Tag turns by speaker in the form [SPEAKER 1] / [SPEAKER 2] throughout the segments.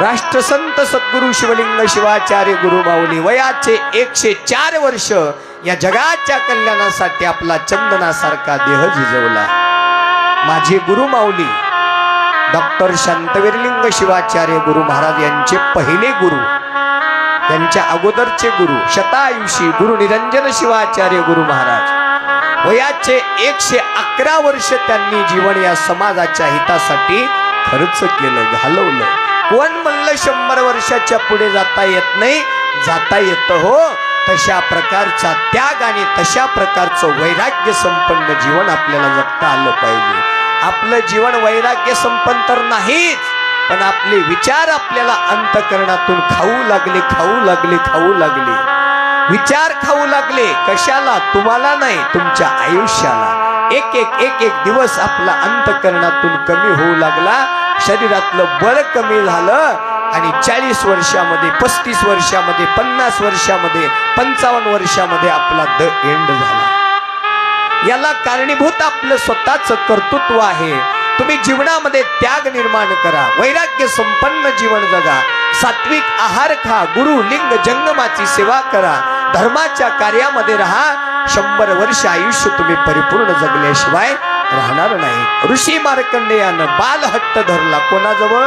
[SPEAKER 1] राष्ट्रसंत सद्गुरु शिवलिंग शिवाचार्य गुरु माऊली वयाचे 104 वर्ष या जगाच्या कल्याणासाठी आपला चंदनासारखा देह झिजवला। माझे गुरु माऊली डॉक्टर शांतवीरलिंग शिवाचार्य गुरु महाराज यांचे पहिले गुरु, त्यांच्या अगोदरचे गुरु शतायुषी गुरु निरंजन शिवाचार्य गुरु महाराज वयाचे 111 वर्ष त्यांनी जीवन या समाजाच्या हितासाठी खर्च केलं, घालवलं। कोण म्हणलं 100 वर्षाच्या पुढे जाता येत नाही? जाता येतं हो। तशा प्रकारचा त्याग आणि तशा प्रकारचं वैराग्य संपन्न जीवन आपल्याला जगता आलं पाहिजे। आपलं जीवन वैराग्य संपन्न तर नाहीच, पण आपले विचार आपल्याला अंतःकरणातून खाऊ लागले, खाऊ लागले, खाऊ लागले। विचार खाऊ लागले कशाला? तुम्हाला नाही, तुमच्या आयुष्याला। एक एक दिवस आपला अंतःकरणातून कमी होऊ लागला, शरीरातलं बळ कमी झालं आणि 40 वर्षामध्ये 35 वर्षामध्ये 50 वर्षामध्ये 55 वर्षामध्ये आपला द एंड झाला। याला कारणीभूत आपलं स्वतःच कर्तृत्व आहे। तुम्ही जीवनामध्ये त्याग निर्माण करा, वैराग्य संपन्न जीवन जगा, सात्विक आहार खा, गुरु लिंग जंगमाची सेवा करा, धर्माच्या कार्यामध्ये राहा। 100 वर्ष आयुष्य तुम्ही परिपूर्ण जगल्याशिवाय राहणार नाही। ऋषी मार्कंडेयानं बालहट्ट धरला कोणाजवळ?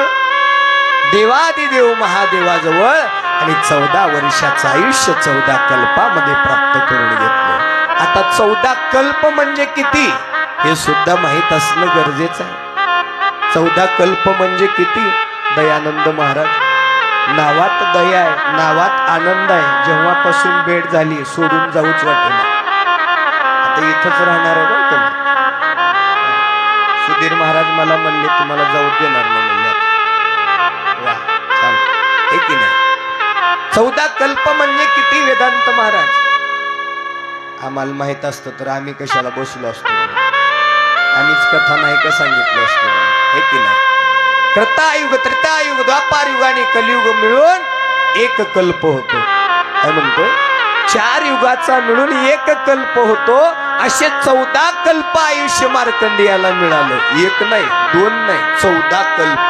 [SPEAKER 1] देवादिदेव महादेवाजवळ, आणि 14 वर्षाचं आयुष्य 14 कल्पामध्ये प्राप्त करून घेतलं। आता 14 कल्प म्हणजे किती हे सुद्धा माहित असणं गरजेचं आहे। 14 कल्प म्हणजे किती? दयानंद महाराज, नावात दया आहे, नावात आनंद आहे, जेव्हापासून भेट झाली सोडून जाऊच वाटेना, आता इथंच राहणार आहे बरं का। सुधीर महाराज मला म्हणले तुम्हाला जाऊ देणार नाही म्हणले। वा छान आहे की नाही? 14 कल्प म्हणजे किती वेदांत महाराज? आम्हाला माहित असतं तर आम्ही कशाला बसलो असतो, आम्हीच कथा नाही का सांगितलं असतं, हे की नाही? त्रतायुग त्रेतायुग द्वापार युग आणि कलियुग मिळून 1 कल्प होतो। काय म्हणतोय? 4 युगाचा मिळून 1 कल्प होतो। असे 14 कल्प आयुष्य मार्कंडेयाला मिळालं, 1 नाही 2 नाही 14 कल्प।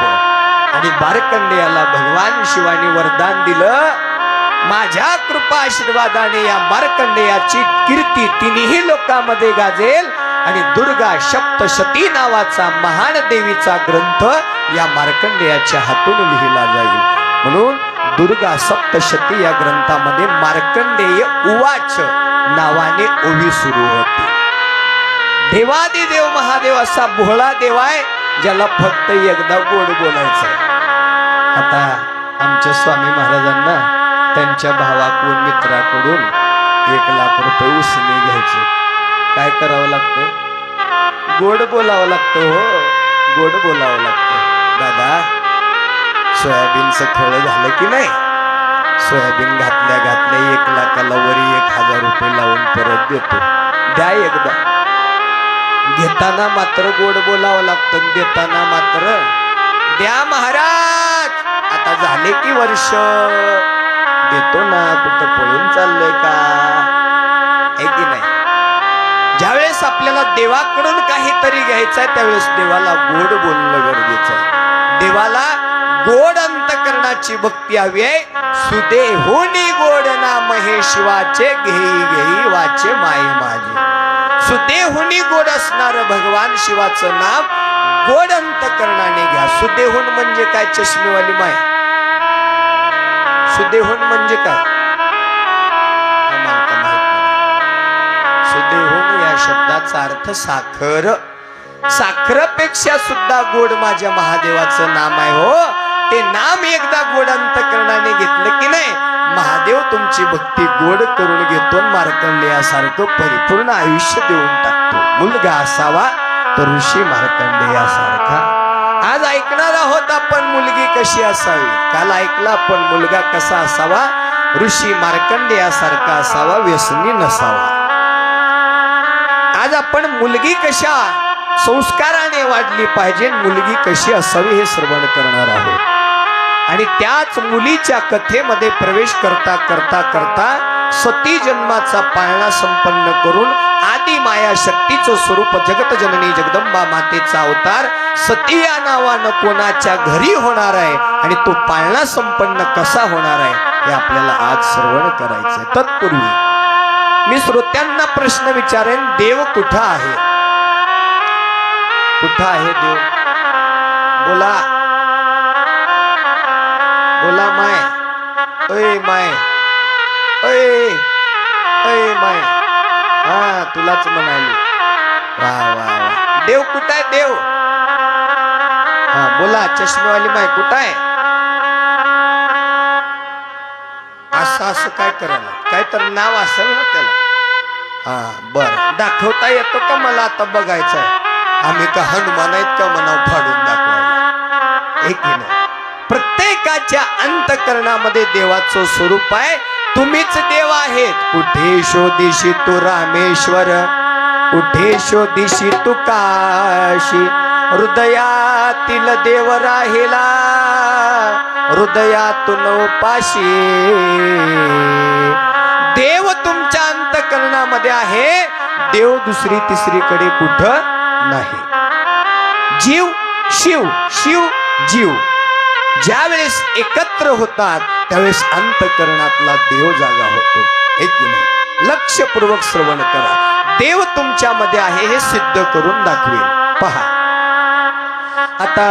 [SPEAKER 1] आणि मार्कंडेयाला भगवान शिवाने वरदान दिलं, माझ्या कृपा आशीर्वादाने या मार्कंडेयाची कीर्ती तिन्ही लोकांमध्ये गाजेल आणि दुर्गा सप्तशती नावाचा महान देवीचा ग्रंथ या मार्कंडेयाच्या हातून लिहिला जाईल। म्हणून दुर्गा सप्तशती या ग्रंथामध्ये मार्कंडेय उवाच नावाने ओवी सुरू होती। देवादिदेव महादेव असा भोळा देव आहे ज्याला फक्त एकदा गोड बोलायचं आहे। आता आमच्या स्वामी महाराजांना त्यांच्या भावाकडून मित्राकडून 1 लाख रुपये उसने घ्यायचे। काय करावं लागतं? गोड बोलावं लागतं हो, गोड बोलावं लागतं। दादा सोयाबीनचं खळ झालं की नाही? सोयाबीन घातल्या 1 लाखाला वरी 1000 रुपये लावून परत देतो, द्या एकदा। घेताना मात्र गोड बोलावं लागतं, देताना मात्र द्या महाराज, आता झाले की वर्ष देतो ना, कुठं पळून चाललंय का? आहे की नाही? ज्यावेळेस आपल्याला देवाकडून काहीतरी घ्यायचं आहे त्यावेळेस देवाला गोड बोलणं गरजेचं आहे। देवाला गोड अंतकरणाची भक्ती हवी आहे। सुदेहुनी गोड नाम हे शिवाचे, घेई घेई वाचे माये माझे। सुदेहुनी गोड असणारं भगवान शिवाचं नाम गोड अंतकरणाने घ्या। सुदेहुन म्हणजे काय? चष्मेवाली माय। सुदेहुन म्हणजे काय? सुदेहुन या शब्दाचा अर्थ साखर। साखरेपेक्षा सुद्धा गोड माझ्या महादेवाचं नाम आहे हो। ते नाम एकदा गोड अंतकरणाने घेतलं की नाही, महादेव तुमची भक्ती गोड करून घेतो, मार्कंडेयासारखं परिपूर्ण आयुष्य देऊन टाकतो। मुलगा असावा तर ऋषी मार्कंडेयासारखा। आज ऐकणार आहोत आपण मुलगी कशी असावी, काल ऐकला आपण मुलगा कसा असावा? ऋषी मार्कंडेयासारखा असावा, व्यसनी नसावा। आज आपण मुलगी कशा संस्काराने वाढली पाहिजे, मुलगी कशी असावी हे श्रवण करणार आहोत। आणि त्याच मुलीच्या कथेमध्ये प्रवेश करता करता करता सती जन्माचा पाळणा संपन्न करून आदि माया शक्तीचं स्वरूप जगत जननी जगदंबा मातेचा अवतार सती या नावानं कोणाच्या घरी होणार आहे आणि तो पाळणा संपन्न कसा होणार आहे हे आपल्याला आज श्रवण करायचंय। तत्पूर्वी मी श्रोत्यांना प्रश्न विचारेन, देव कुठं आहे? कुठं आहे देव? बोला बोला माय, ओय माय, ओय ओय माय, हा तुलाच म्हणाली। वा वा वा, देव कुठं आहे? देव हा बोला, चष्मेवाली माय कुठं आहे? असं असं काय करायला? काय तर नाव असेल ना त्याला? हा बर, दाखवता येतो का मला? आता बघायचं आहे। आम्ही का हनुमान आहेत का मनाव फाडून दाखवायला? एक नाही, प्रत्येकाच्या अंतःकरणामध्ये देवाचं स्वरूप आहे। तुम्हीच देव आहेत। कुठे शोधिशी तू रामेश्वर, कुठे शोधिशी तू काशी, हृदयातील देव राहिला हृदयातून उपाशी। देव तुमच्या अंतःकरणामध्ये आहे, देव दुसरी तिसरीकडे कुठं नाही। जीव शिव, शिव जीव ज्या वेळेस एकत्र होतात त्यावेळेस अंतःकरणातला देव जागा होतो। एक नाही, लक्षपूर्वक श्रवण करा। देव तुमच्यामध्ये आहे हे सिद्ध करून दाखवेल। पहा, आता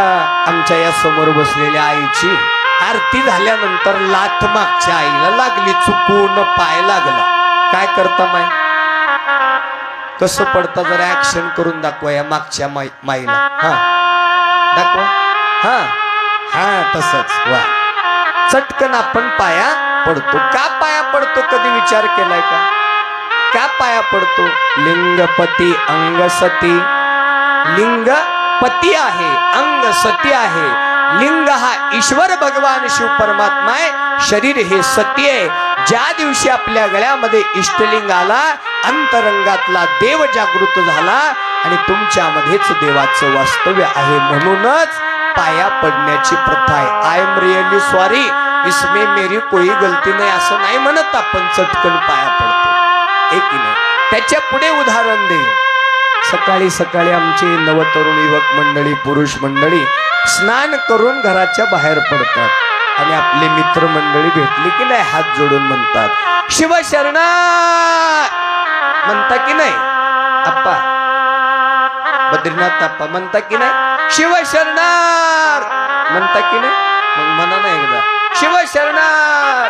[SPEAKER 1] आमच्या या समोर बसलेल्या आईची आरती झाल्यानंतर लाथ मागच्या आईला लागली, चुकून पाय लागला। काय करता माय? कसं पडतं जरा ऍक्शन करून दाखवा या मागच्या माईला। हा दाखवा, हा हा तसंच। वा, चटकन आपण पाया पडतो। का पाया पडतो कधी विचार केलाय का? का पाया पडतो? लिंगपती अंग सती, लिंग पती आहे, अंग सती आहे। लिंग हा ईश्वर भगवान शिव परमात्मा आहे, शरीर हे सती आहे। ज्या दिवशी आपल्या गळ्यामध्ये इष्टलिंग आला, अंतरंगातला देव जागृत झाला आणि तुमच्यामध्येच देवाचं वास्तव्य आहे, म्हणूनच पाया पडण्याची प्रथा आहे। आय एम रिअली सॉरी, इसमें मेरी कोई गलती नाही असं नाही म्हणत आपण, चटकन पाया पडतो। एक नाही, त्याच्या पुढे उदाहरण दे। सकाळी सकाळी आमचे नवतरुण युवक मंडळी, पुरुष मंडळी स्नान करून घराच्या बाहेर पडतात आणि आपले मित्र मंडळी भेटली की नाही हात जोडून म्हणतात शिवशरणा, म्हणता की नाही आप्पा? बद्रीनाथ आप्पा म्हणता की नाही? शिवशरणार म्हणता की नाही? मग म्हणा ना एकदा शिवशरणार।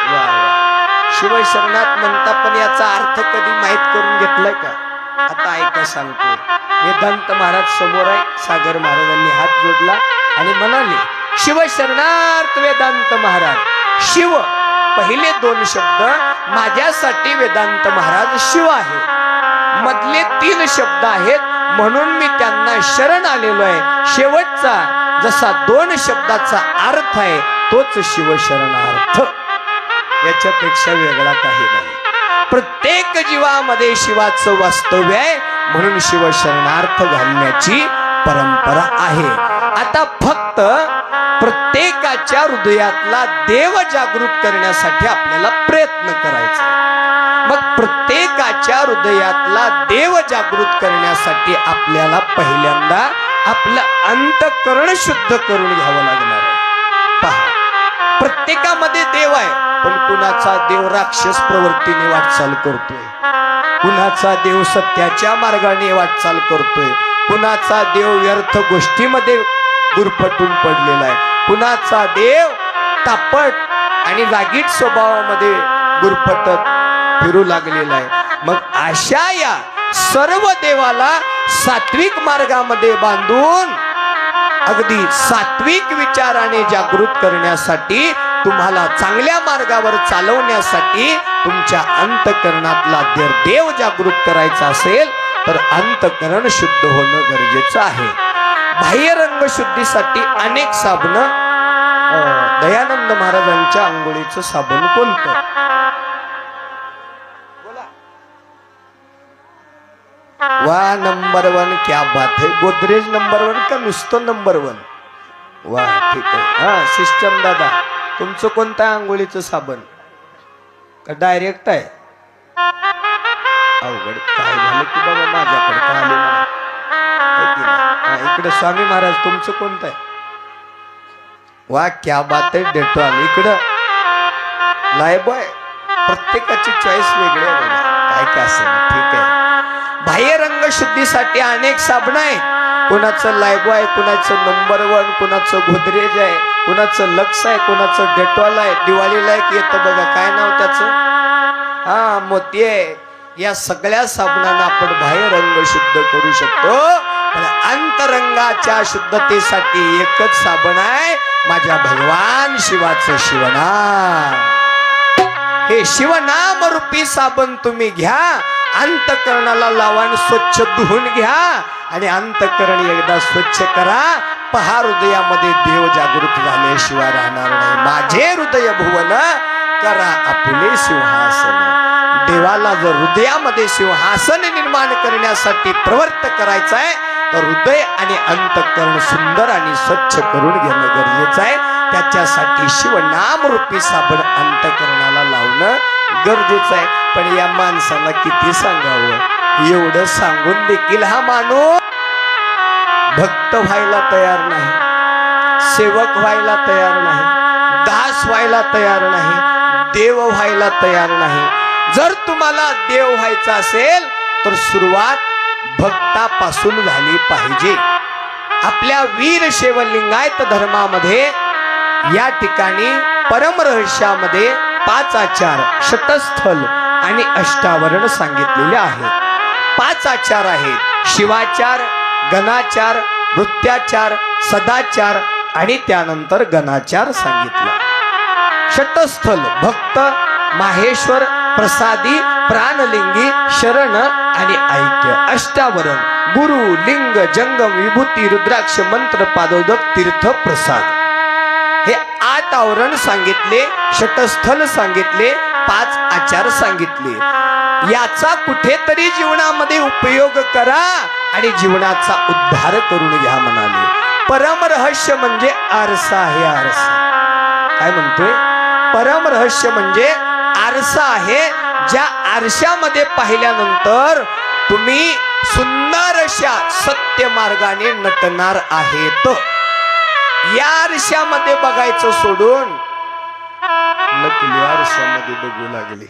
[SPEAKER 1] वा वा, शिवशरणात म्हणता, पण याचा अर्थ कधी माहित करून घेतलाय का? आता ऐका सांगतो। वेदांत महाराज समोर आहे, सागर महाराजांनी हात जोडला आणि म्हणाले शिवशरणार्थ वेदांत महाराज। शिव पहिले दोन शब्द माझ्यासाठी वेदांत महाराज शिव आहे, मधले तीन शब्द आहेत म्हणून मी त्यांना शरण आलेलो आहे। शेवटचा जसा दोन शब्दाचा अर्थ आहे तोच शिवशरणार्थ, याच्यापेक्षा वेगळा काही नाही। प्रत्येक जीवामध्ये शिवाचं वास्तव्य आहे म्हणून शिवशरणार्थ घालण्याची परंपरा आहे। आता फक्त प्रत्येकाच्या हृदयातला देव जागृत करण्यासाठी आपल्याला प्रयत्न करायचा। मग प्रत्येकाच्या हृदयातला देव जागृत करण्यासाठी आपल्याला पहिल्यांदा आपलं अंतःकरण शुद्ध करून घ्यावं लागणार आहे। पहा, प्रत्येकामध्ये देव आहे, पण कुणाचा देव राक्षस प्रवृत्तीने वाटचाल करतोय, कुणाचा देव सत्याच्या मार्गाने वाटचाल करतोय, कुणाचा देव व्यर्थ गोष्टीमध्ये गुरफटून पडलेला आहे, कुणाचा देव तापट आणि रागीट स्वभावामध्ये गुरफटत फिरू लागलेला आहे। मग अशा या सर्व देवाला सात्विक मार्गामध्ये बांधून अगदी सात्विक विचाराने जागृत करण्यासाठी, तुम्हाला चांगल्या मार्गावर चालवण्यासाठी तुमच्या अंतःकरणातला देव जागृत करायचा असेल तर अंतःकरण शुद्ध होणं गरजेचं आहे। बाह्य रंग शुद्धीसाठी अनेक साबण, दयानंद महाराजांच्या अंघोळीचं साबण कोणतं? वाह, नंबर 1, क्या बात है। गोदरेज नंबर 1 का नुसतं नंबर 1? वाह, ठीक आहे। हा सिस्टम दादा, तुमचं कोणतं आंघोळीचं साबण? डायरेक्ट आहे? अवघड काय झालं की बाबा माझ्याकडे का आले मला? इकडे स्वामी महाराज तुमचं कोणतं आहे? वा क्या बात आहे डेटॉल इकडं लायबॉय. प्रत्येकाची चॉईस वेगळी आहे बघा. काय काय असेल ठीक आहे. बाह्य रंग शुद्धीसाठी अनेक साबण आहे. कुणाचं लायबॉय आहे, कुणाचं नंबर 1, कुणाचं गोदरेज आहे, कुणाचं लक्स आहे, कुणाचं डेटॉल आहे. दिवाळीला एक येतं बघा, काय नाव त्याचं? हा मोती आहे. या सगळ्या साबणांना आपण बाह्य रंग शुद्ध करू शकतो, पण अंतरंगाच्या शुद्धतेसाठी एकच साबण आहे, माझ्या भगवान शिवाचं शिवनाम. हे शिवनाम रूपी साबण तुम्ही घ्या, अंतकरणाला लावा आणि स्वच्छ धुवून घ्या. आणि अंतकरण एकदा स्वच्छ करा, पहा हृदयामध्ये देव जागृत झाल्याशिवाय राहणार नाही. माझे हृदय भुवन करा आपुले सिंहासन. देवाला जर हृदयामध्ये सिंहासन निर्माण करण्यासाठी प्रवृत्त करायचं आहे, तर हृदय आणि अंतकरण सुंदर आणि स्वच्छ करून घेणं गरजेचं आहे. त्याच्यासाठी शिवनाम रूपी साबण अंतकरणाला लावणं गरजेचं आहे. पण या माणसाला किती सांगावं, एवढं सांगून देखील हा माणूस भक्त व्हायला तयार नाही, सेवक व्हायला तयार नाही, दास व्हायला तयार नाही, देव व्हायला तयार नाही. जर तुम्हाला देव व्हायचं असेल तर सुरुवात भक्तापासून झाली पाहिजे. आपल्या वीरशैव लिंगायत धर्मामध्ये या ठिकाणी परमरहस्यामध्ये 5 आचार, षटस्थल आणि अष्टावरण सांगितलेले आहेत. 5 आचार आहेत: शिवाचार, गणाचार, वृत्त्याचार, सदाचार आणि त्यानंतर गणाचार सांगितला. षटस्थल भक्त, माहेश्वर, प्रसादी, प्राणलिंगी, शरण आणि ऐक्य. अष्टावरण गुरु, लिंग, जंगम, विभूती, रुद्राक्ष, मंत्र, पादोदक, तीर्थ, प्रसाद. हे 8 आवरण सांगितले, षटस्थल सांगितले, 5 आचार सांगितले. याचा कुठेतरी जीवनामध्ये उपयोग करा आणि जीवनाचा उद्धार करून घ्या म्हणाले. परमरहस्य म्हणजे आरसा आहे. आरसा काय म्हणतोय? परमरहस्य म्हणजे आरसा आहे, ज्या आरशामध्ये पाहिल्यानंतर तुम्ही सुंदर अशा सत्य मार्गाने नटणार आहेत. या आरशामध्ये बघायचं सोडून नकली आरशामध्ये बघू लागले.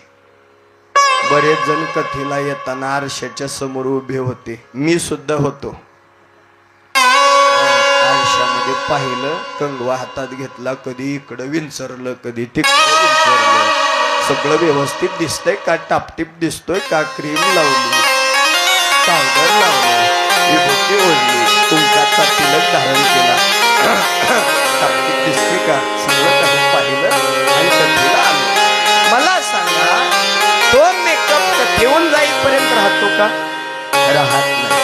[SPEAKER 1] बरेच जण कथेला येताना आरशाच्या समोर उभे होते, मी सुद्धा होतो. आरशामध्ये पाहिलं, कंगवा हातात घेतला, कधी इकडं विंचरलं, कधी तिकडं विंचरलं. सगळं व्यवस्थित दिसतंय का? टापटीप दिसतोय का? क्रीम लावली, पावडर लावली, विभूती ओढली, कुंकाचा तिलक धारण केला, टापटीप दिसते का? सगळं काही पाहिलं आणि कथेला आलं. मला सांगा, तो मेकअप कथेऊन जाईपर्यंत राहतो का? राहत नाही.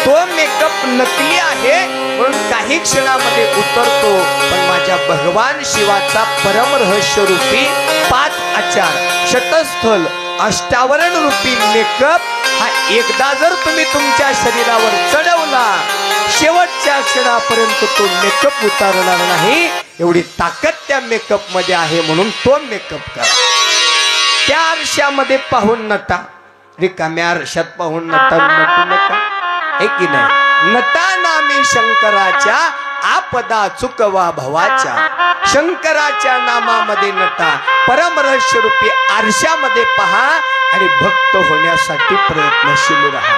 [SPEAKER 1] तो मेकअप नकली आहे म्हणून काही क्षणामध्ये उतरतो, पण माझ्या भगवान शिवाचा परमरहस्य रूपी 5 आचार, षटस्थल, अष्टावरण रूपी मेकअप हा एकदा जर तुम्ही तुमच्या शरीरावर चढवला, शेवटच्या क्षणापर्यंत तो मेकअप उतरणार नाही. एवढी ताकद त्या मेकअप मध्ये आहे, म्हणून तो मेकअप करा. त्या आरशामध्ये पाहून नटा, रिकाम्या आरशात पाहून नटा नटू नका, हे की नाही? नटा नामी शंकराच्या, आपदा चुकवा भवाच्या. शंकराच्या नामामध्ये नटा, परमरहस्य रूपी आरशामध्ये पहा आणि भक्त होण्यासाठी प्रयत्नशील राहा.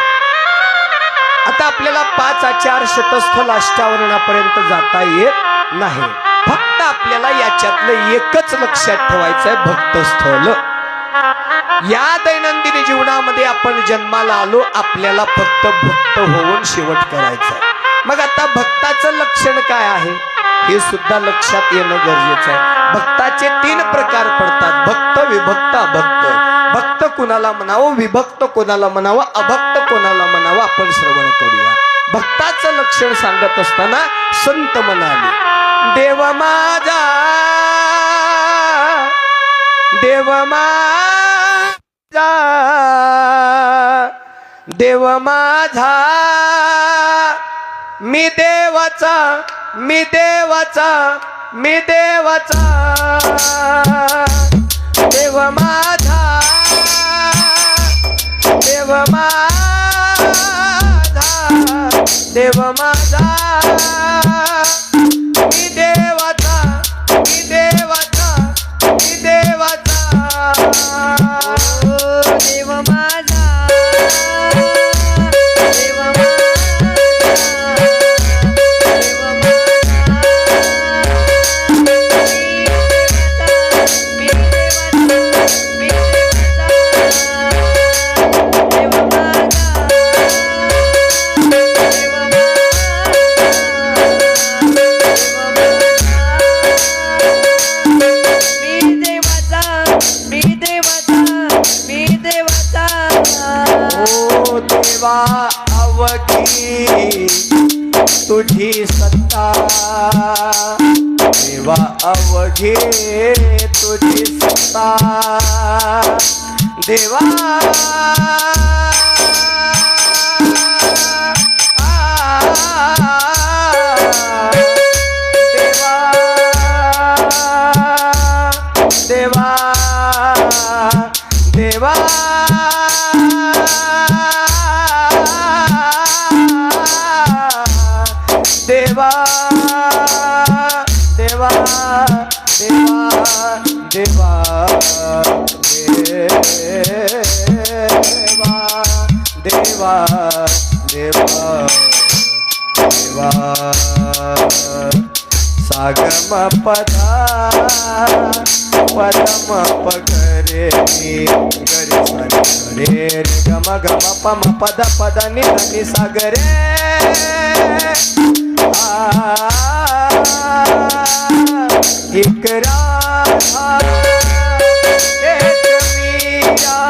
[SPEAKER 1] आता आपल्याला 5 आचार, षटस्थल, अष्टावरणापर्यंत जाता येत नाही. फक्त आपल्याला याच्यातलं एकच लक्षात ठेवायचं आहे, भक्तस्थल. या दैनंदिन जीवनामध्ये आपण जन्माला आलो, आपल्याला फक्त भक्त होऊन शेवट करायचं आहे. मग आता भक्ताचं लक्षण काय आहे हे सुद्धा लक्षात येणं गरजेचं आहे. भक्ताचे 3 प्रकार पडतात: भक्त, विभक्त, अभक्त. भक्त कोणाला म्हणावं, विभक्त कोणाला म्हणावं, अभक्त कोणाला म्हणावं, आपण श्रवण करूया. भक्ताचं लक्षण सांगत असताना संत म्हणाले, देव माझा, देव माझा, देव माझा, मी देवाचा, मी देवाचा, मी देवाचा, देव माझा, देव माझा देव माझा मी देवाचा मी देवाचा मी देवाचा
[SPEAKER 2] देव माझा देव
[SPEAKER 1] देवा अवघी तुझी सत्ता देवा अवघी तुझी सत्ता देवा देवा देवा देवा देवा देवा देवा देवा देवा देवा देवा सागम पदा पदम पगरे गरे सरे गम गम पम पद पद नि धनि सागरे एक राधा एक मीरा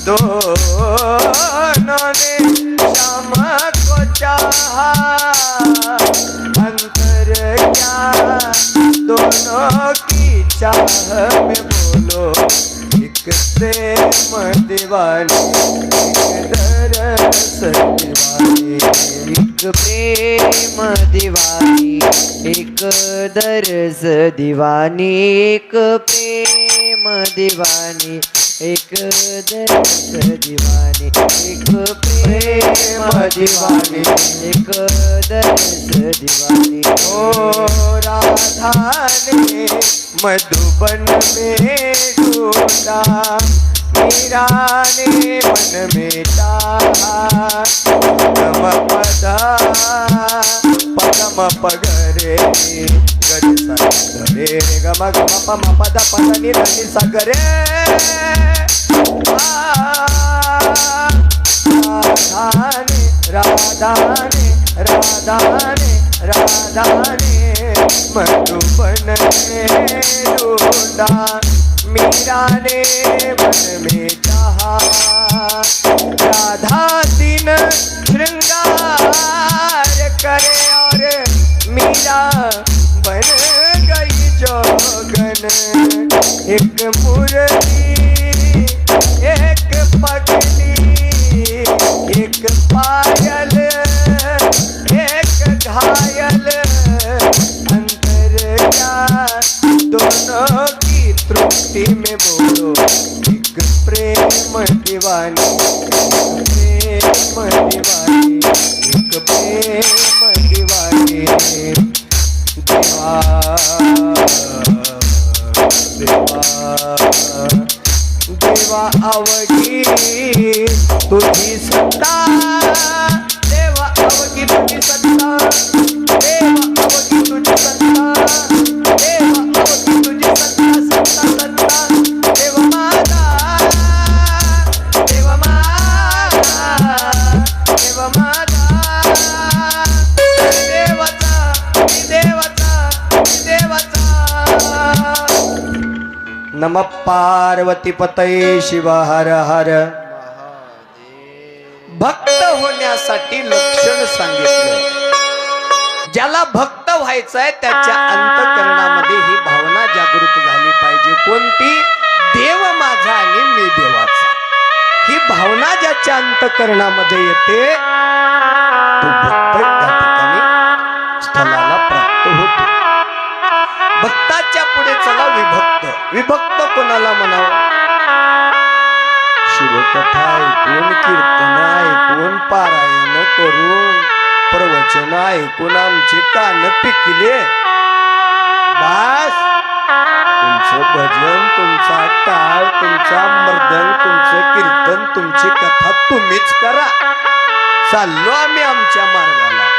[SPEAKER 1] दोनों ने श्याम को चाहा अंतर क्या दोनों की चाह में बोलो एक प्रेम दीवानी एक दरस दीवानी
[SPEAKER 2] एक प्रेम दीवानी एक दरस दीवानी एक प्रेम दीवानी एक दरस दीवानी एक प्रेम दीवानी एक दरस दीवानी
[SPEAKER 1] ओ राधा ने मधुबन में ढूंढा मीरा ने मन में चाहा पदम पदा पदम पगरे गरे सरे गम गम पम पद पद नि धनि सगरे राधाने राधाने राधाने मधुबन में ढूंढा मीरा ने मन में चाहा राधा दिन श्रृंगार करे और मीरा बन गई जोगन एक मुरली एक पगली एक पायल एक घायल अंतर क्या दोनों की तृप्ति में बोलो एक प्रेम दीवानी प्रेम दीवानी एक प्रेम दीवानी देवा देवा देवा अवघी तुझी सत्ता देवा अवघी तुझी सत्ता देवा अवघी तुझी सत्ता देवा अवघी तुझी सत्ता सत्ता सत्ता देव माता देव माता देव माता देवता देवता देवता नमः पार्वती पतये शिव हर हर भक्त होण्यासाठी लक्षण सांगितलं ज्याला भक्त व्हायचंय त्याच्या अंतःकरणामध्ये ही भावना जागृत झाली पाहिजे कोणती देव माझा आणि मी देवाचा ही भावना ज्याच्या अंतःकरणामध्ये येते तो भक्त त्या ठिकाणी स्थळाला प्राप्त होतो भक्ताच्या पुढे चला विभक्त विभक्त कोणाला म्हणावं शिवकथा ऐकून, कीर्तन ऐकून, पारायण करून, प्रवचन ऐकून आमचे कान पिकले. बास, तुमचं भजन, तुमचा टाळ, तुमचा मर्दंग, तुमचं कीर्तन, तुमची कथा तुम्हीच करा. चाललो आम्ही आमच्या मार्गाला.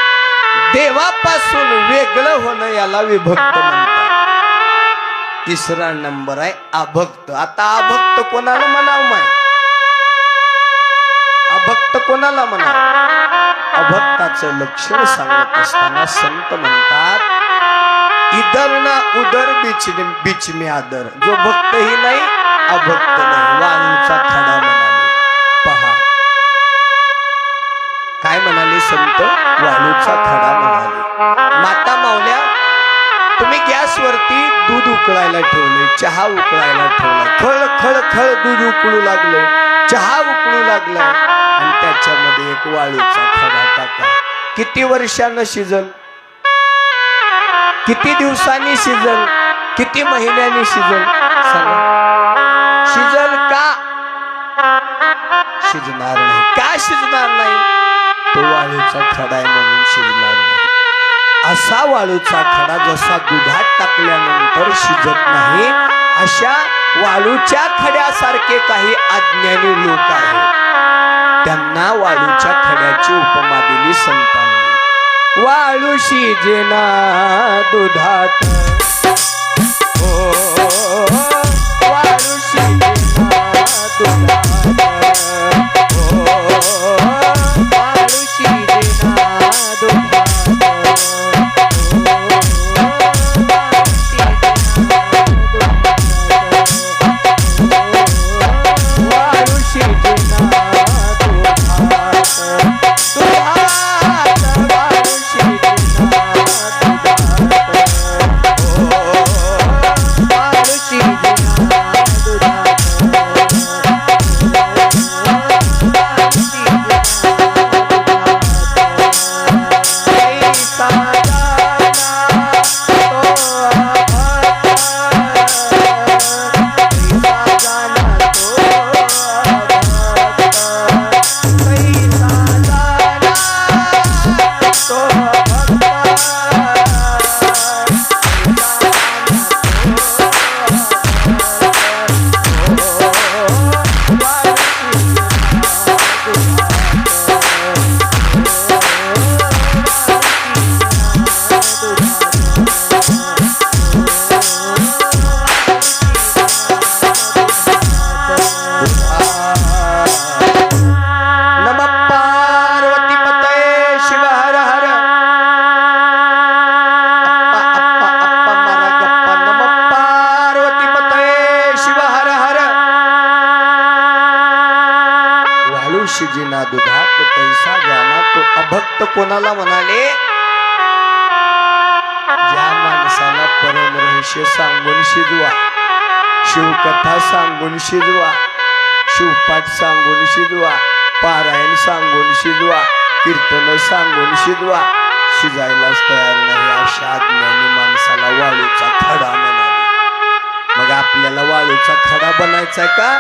[SPEAKER 1] देवापासून वेगळं होणं याला विभक्त म्हणतात. तिसरा नंबर आहे अभक्त. आता अभक्त कोणाला म्हणावं माय? अभक्त कोणाला म्हणावं? अभक्ताचं लक्षण सांगत असताना संत म्हणतात, इधर ना उधर बीच में आदर. जो भक्त ही नाही, अभक्त नाही. वाळूचा खडा म्हणाले. पहा काय म्हणाले संत? वाळूचा खडा म्हणाले. माता माऊल्या, तुम्ही गॅसवरती दूध उकळायला ठेवले, चहा उकळायला ठेवला, खळ खळ खळ दूध उकळू लागले, चहा उकळू लागला आणि त्याच्यामध्ये एक वाळूचा खडा टाका. किती वर्षानं शिजल? किती दिवसांनी शिजल? किती महिन्यांनी शिजल? सांगा. शिजल का? शिजणार नाही. का शिजणार नाही? तो वाळूचा खडा आहे म्हणून शिजणार नाही. असा वाळूचा खडा जसा दुधात टाकल्यानंतर शिजत नाही, अशा वाळूच्या खड्यासारखे काही अज्ञानी लोक आहेत. त्यांना वाळूच्या खड्याची उपमा दिली संतांनी. वाळू शिजेना दुधात, ओ वाळू शिजेना दुधात, ओ वाळू शिजेना दुधात. शिजिना दुधात पैसा जाना. तो अभक्त कोणाला म्हणाले? ज्या माणसाला परमरहस्य सांगून शिजवा, शिवकथा सांगून शिजवा, शिवपाठ सांगून शिजवा, पारायण सांगून शिजवा, कीर्तन सांगून शिजवा, शिजायलाच तयार नाही अशा अज्ञानी माणसाला वाळूचा खडा म्हणाले. मग आपल्याला वाळूचा खडा बनायचा का?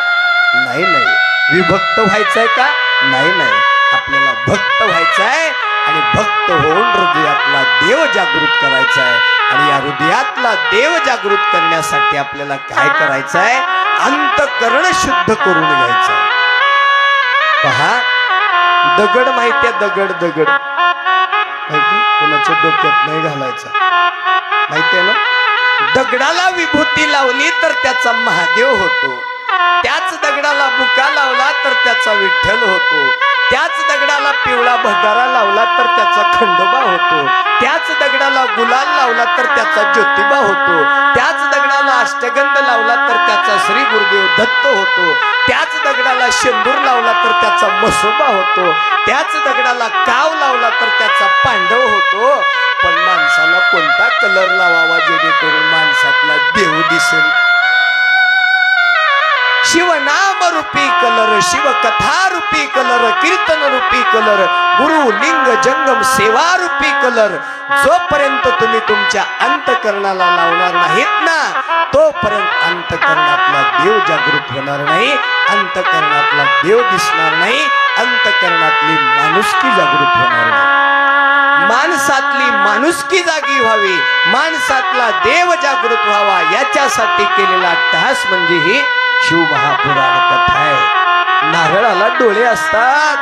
[SPEAKER 1] नाही नाही. विभक्त व्हायचंय का? नाही नाही. आपल्याला भक्त व्हायचंय आणि भक्त होऊन हृदयातला देव जागृत करायचा आहे. आणि या हृदयातला देव जागृत करण्यासाठी आपल्याला काय करायचं आहे? अंतःकरण शुद्ध करून घ्यायचं. पहा, दगड माहितीये? दगड दगड माहिती? कोणाच्या डोक्यात नाही घालायचा, माहितीये ना? दगडाला विभूती लावली तर त्याचा महादेव होतो. त्याच दगडाला बुका लावला तर त्याचा विठ्ठल होतो. त्याच दगडाला पिवळा भंडारा लावला तर त्याचा खंडोबा होतो. त्याच दगडाला गुलाल लावला तर त्याचा ज्योतिबा होतो. त्याच दगडाला अष्टगंध लावला तर त्याचा श्री गुरुदेव दत्त होतो. त्याच दगडाला शेंदूर लावला तर त्याचा मसोबा होतो. त्याच दगडाला काव लावला तर त्याचा पांडव होतो. पण माणसाला कोणता कलर लावावा जेणेकरून माणसातला देव दिसेल? शिवनाम रूपी कलर, शिवकथा रूपी कलर, कीर्तन रूपी कलर, गुरु लिंग जंगम सेवा रूपी कलर, जोपर्यंत तुम्ही तुमच्या अंतकरणाला लावणार नाहीत ना तोपर्यंत अंतकरणातला देव जागृत होणार नाही, अंतकरणातला देव दिसणार नाही, अंतकरणातली माणुसकी जागृत होणार नाही. माणसातली माणुसकी जागी व्हावी, माणसातला देव जागृत व्हावा याच्यासाठी केलेला अट्टहास म्हणजे ही शिवमहापुराण कथा आहे. नारळाला डोळे असतात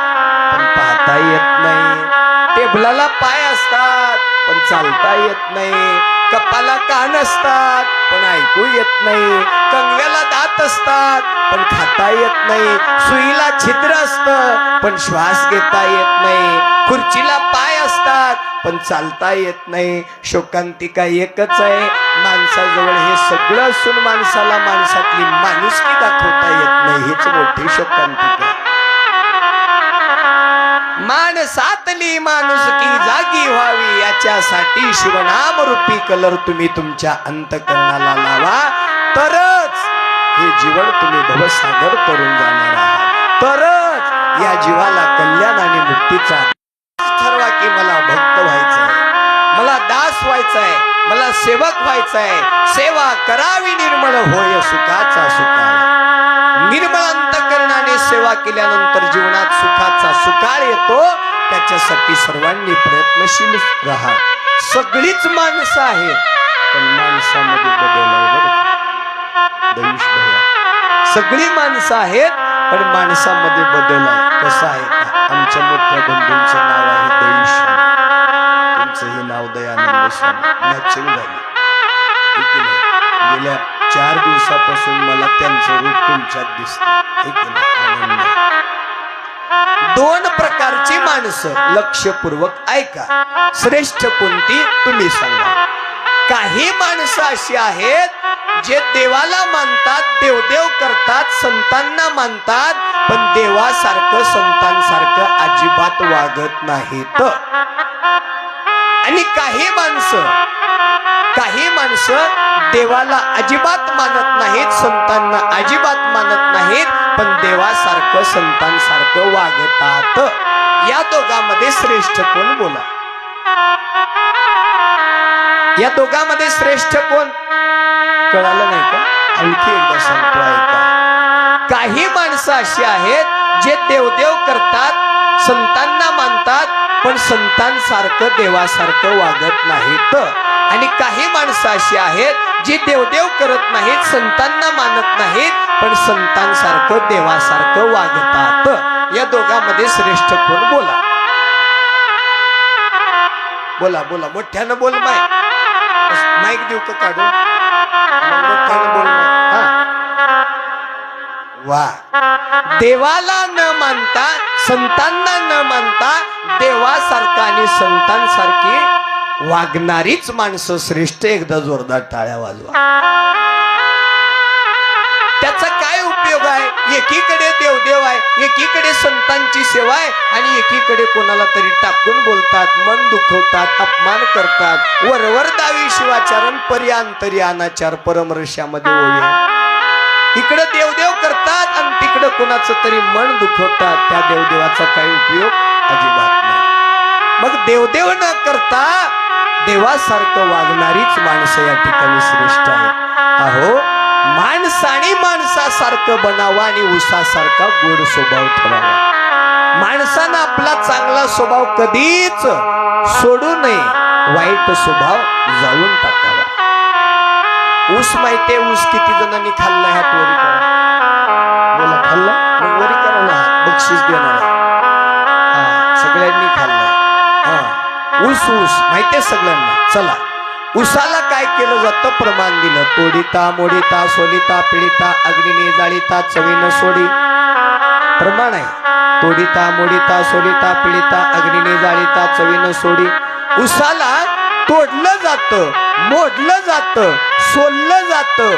[SPEAKER 1] पण पाहता येत नाही, टेबलाला पाय असतात पण चालता येत नाही, कपाला कान असतात पण ऐकू येत नाही, कंगव्याला दात असतात पण खाता येत नाही, सुईला छिद्र असतं पण श्वास घेता येत नाही, खुर्चीला पाय असतात पण चालता येत नाही. शोकांतिका एकच आहे, माणसाजवळ हे सगळं असून माणसाला माणसातली माणुसकी दाखवता येत नाही. हीच मोठी शोकांतिका. माणसातली माणुसकी जागी व्हावी याच्यासाठी शिवनाम रूपी कलर तुम्ही तुमच्या अंतकरणाला लावा, तरच हे जीवन तुम्ही भवसागर करून जाणार आहात, तरच या जीवाला कल्याण आणि मुक्तीचा ठरवा की मला भक्त व्हायचंय, मला दास व्हायचंय, मला सेवक व्हायचंय. सेवा करावी निर्मळ होय सुखाचा सुकाळ. निर्मळ अंतकरणाने सेवा केल्यानंतर जीवनात सुखाचा सुकाळ येतो. त्याच्यासाठी सर्वांनी प्रयत्नशील राहा. सगळीच माणसं आहेत पण माणसामध्ये बदल आहे बरं दयुष भैया. सगळी माणसं आहेत पण माणसामध्ये बदल आहे. कसं आहे का? आमच्या मोठ्या बंधूंचं नाव आहे दयुष स्वामी, तुमचंही नाव दयानंद स्वामी. मॅचिंग झाली ठीक आहे. गेल्या 4 दिवसापासून मला त्यांचं रूप तुमच्यात दिसतं ठीक आहे. 2 प्रकारची माणसं लक्षपूर्वक ऐका. श्रेष्ठ कोणती तुम्ही सांगा. काही माणसं अशी आहेत जे देवाला मानतात, देवदेव करतात, संतांना मानतात, पण देवासारखं संतांसारखं अजिबात वागत नाहीत. आणि काही माणसं देवाला अजिबात मानत नाहीत, संतांना अजिबात मानत नाहीत, पण देवासारखं संतांसारखं वागतात. या दोघांमध्ये श्रेष्ठ कोण? बोला. या दोघांमध्ये श्रेष्ठ कोण? कळालं नाही का? आणखी एकदा सांगतो ऐका. काही माणसं अशी आहेत जे देवदेव करतात, संतांना मानतात, पण संतांसारखं देवासारखं वागत नाहीत. आणि काही माणसं अशी आहेत जी देवदेव करत नाहीत, संतांना मानत नाहीत, पण संतांसारखं देवासारखं वागतात. या दोघांमध्ये श्रेष्ठ कोण? बोला बोला बोला. मोठ्यानं बोल. माईक देऊ का काढून? मोठ्यानं बोल. वा. देवाला न मानता, संतांना न मानता, देवासारखा आणि संतांसारखी वागणारीच माणसं श्रेष्ठ. एकदा जोरदार टाळ्या वाजवा. त्याचा काय उपयोग आहे? एकीकडे देवदेव आहे, एकीकडे संतांची सेवा आहे, आणि एकीकडे कोणाला तरी टाकून बोलतात, मन दुखवतात, अपमान करतात. वरवर दावी शिवाचरण, पर्यांतरी अनाचार, परमर्षामध्ये ओवी. इकडे देवदेव करतात आणि तिकडे कोणाचं तरी मन दुखवतात. त्या देवदेवाचा काही उपयोग अजिबात नाही. मग देवदेव न करता देवासारखं वागणारीच माणसं या ठिकाणी श्रेष्ठ आहेत. अहो, माणसाने माणसासारखं बनावा आणि उसासारखा गोड स्वभाव ठेवावा. माणसानं आपला चांगला स्वभाव कधीच सोडू नये, वाईट स्वभाव जाळून टाकावा. ऊस माहितीये, ऊस किती जणांनी खाल्ला? हात वरी करा. बोला. खाल्ला? मग वरी करा ना, बक्षीस देणार. हा, सगळ्यांनी खाल्ला. हा, ऊस माहितीये सगळ्यांना. चला, ऊसाला काय केलं जातं? प्रमाण दिलं. तोडिता मोडिता सोलिता पिडिता अग्निने जाळीता चवीनं सोडी. प्रमाण आहे. तोडिता मोडिता सोलिता पिडिता अग्निने जाळीता चवीनं सोडी. ऊसाला तोडलं जातं, मोडलं जातं, सोललं जातं,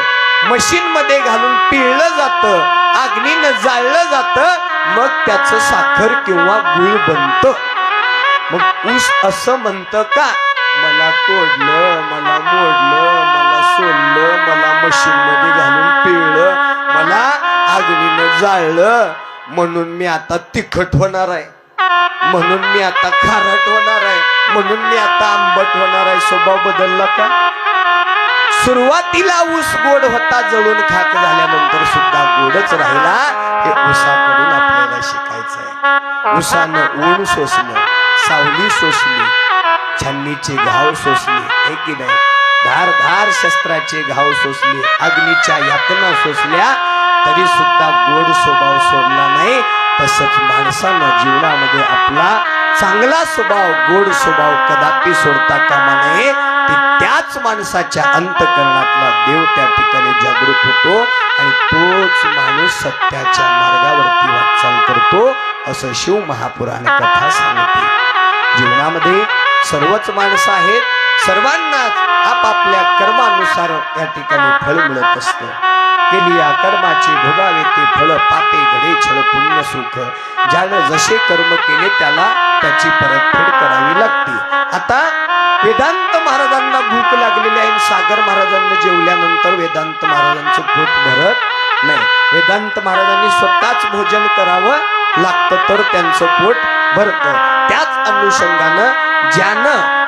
[SPEAKER 1] मशीन मध्ये घालून पिळलं जातं, अग्नीनं जाळलं जातं, मग त्याचं साखर किंवा गुळ बनतं. मग ऊस असं म्हणतं का? मला तोडलं, मला मोडलं, मला सोललं, मला मशीन मध्ये घालून पिळलं, मला अग्नीनं जाळलं, म्हणून मी आता तिखट होणार आहे, म्हणून मी आता खारट होणार आहे, म्हणून मी आता आंबट होणार आहे. स्वभाव बदलला का? सुरुवातीला ऊस गोड होता, जळून खाक झाल्यानंतर सुद्धा गोडच राहिला. हे ऊसाकडून आपल्याला शिकायचं आहे. ऊसानं ऊन सोसलं, सावली सोसली, छाननीचे घाव सोसले, हे की नाही? धार धार शस्त्राचे घाव सोसले, अग्नीच्या यातना सोसल्या, तरी सुद्धा गोड स्वभाव सोडला नाही. तसंच माणसानं जीवनामध्ये आपला चांगला स्वभाव, गोड स्वभाव कदापि सोडता कामा नये. त्याच माणसाच्या अंतःकरणातला देव त्या ठिकाणी जागृत होतो आणि तोच माणूस सत्याच्या मार्गावरती वाटचाल करतो, असं शिव महापुराण कथा सांगते. जीवनामध्ये सर्वच माणसं आहेत, सर्वांनाच आपापल्या कर्मानुसार या ठिकाणी फळ मिळत असतं. केलिया कर्माचे भोगावे ते फळ, पापे घडे छळ पुण्य सुख. ज्यानं जसे कर्म केले त्याला त्याची परतफेड करावी लागते. आता वेदांत महाराजांना भूक लागलेली आहे. सागर महाराजांना जेवल्यानंतर वेदांत महाराजांचं पोट भरत नाही. वेदांत महाराजांनी स्वतःच भोजन करावं लागतं तर त्यांचं पोट भरतं. त्याच अनुषंगानं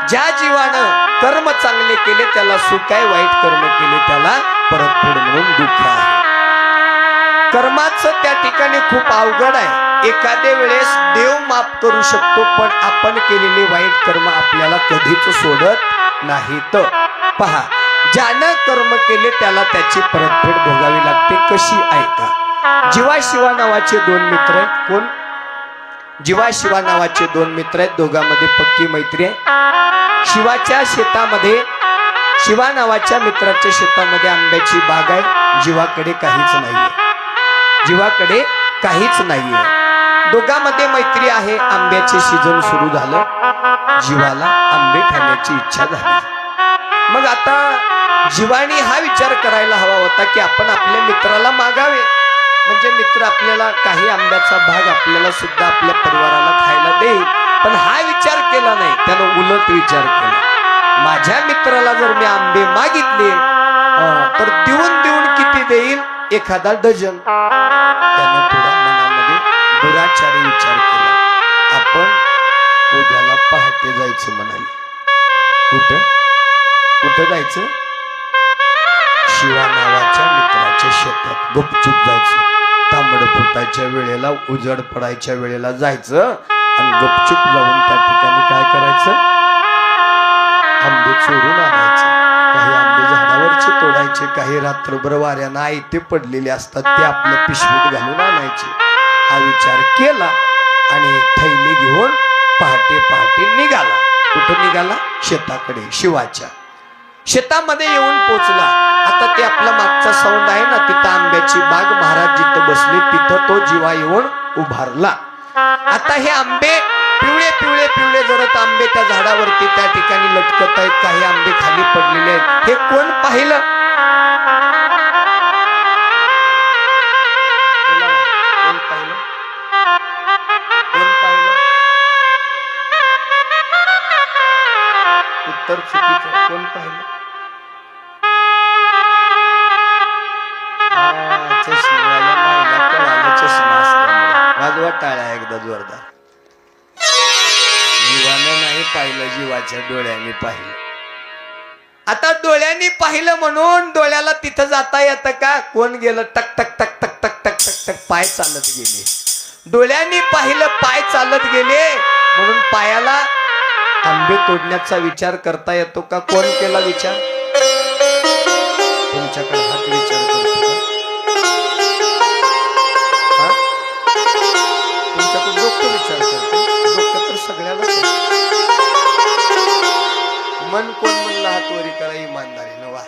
[SPEAKER 1] ज्या जीवानं कर्म चांगले केले त्याला सुख आहे, वाईट कर्म केले त्याला परतफेड म्हणून दुःख आहे. कर्माचं त्या ठिकाणी खूप अवघड आहे. एखाद्या वेळेस देव माफ करू शकतो, पण आपण केलेले वाईट कर्म आपल्याला कधीच सोडत नाहीत. पहा, ज्यानं कर्म केले त्याला त्याची परतफेड भोगावी लागते. कशी ऐका. जीवा शिवा नावाचे दोन मित्र आहेत. कोण? जीवा शिवा नावाचे दोन मित्र आहेत. दोघांमध्ये पक्की मैत्री आहे. शिवाच्या शेतामध्ये, शिवा नावाच्या मित्राच्या शेतामध्ये आंब्याची बाग आहे. जीवाकडे काहीच नाहीये. जीवाकडे काहीच नाहीये. दोघांमध्ये मैत्री आहे. आंब्याचे सीजन सुरू झालं. जीवाला आंबे खाण्याची इच्छा झाली. मग आता जीवाने हा विचार करायला हवा होता की आपण आपल्या मित्राला मागावे, म्हणजे मित्र आपल्याला काही आंब्याचा भाग आपल्याला सुद्धा आपल्या परिवाराला खायला देईल. पण हा विचार केला नाही. त्यानं उलट विचार केला. माझ्या मित्राला जर मी आंबे मागितले तर देऊन देऊन किती देईल? एखादा डझन. त्यानं थोडा मनामध्ये दुराचारी विचार केला. आपण उद्याला पहाटे जायचं म्हणाले. कुठं कुठं जायचं? शिवा नावाच्या मित्राच्या शेतात गुपचूप जायचं. तांबड फुटायच्या वेळेला, उजड पडायच्या वेळेला जायचं आणि गपचूप जाऊन त्या ठिकाणी काय करायचं? आंबे चोरून आणायचे. काही आंबे झाडावरचे तोडायचे, काही रात्रभर वाऱ्यानं आयते पडलेले असतात ते आपल्या पिशवीत घालून आणायचे. हा विचार केला आणि थैली घेऊन पहाटे पहाटे निघाला. कुठं निघाला? शेताकडे. शिवाच्या शेतामध्ये येऊन पोचला. आता ते आपला मागचा साऊंड आहे ना, तिथं आंब्याची बाग, महाराज जिथं बसले तिथं तो जीवा येऊन उभारला. आता हे आंबे पिवळे पिवळे पिवळे जरत आंबे त्या झाडावरती त्या ठिकाणी लटकत आहेत. काही आंबे खाली पडलेले आहेत. हे कोण पाहिलं? कोण पाहिलं? कोण पाहिलं? उत्तर चुकीचं. कोण पाहिलं? चष्मेवाल्या महिला कळाला चष्मा असल्यामुळे. वाजवा टाळ्या एकदा जोरदार. जीवानं नाही पाहिलं, जीवाच्या डोळ्यांनी पाहिलं. आता डोळ्यांनी पाहिलं म्हणून डोळ्याला तिथं जाता येतं का? कोण गेलं? टक टक टक टक टक टक टक टक पाय चालत गेले. डोळ्यांनी पाहिलं, पाय चालत गेले म्हणून पायाला आंबे तोडण्याचा विचार करता येतो का? कोण केला विचार? तुमच्याकडे हात विचार करतो का? तुमच्याकडे डोकं विचार करतो. डोकं तर सगळ्यालाच आहे. मन कोण म्हणला हात वरी करा इमानदारीनं? वा,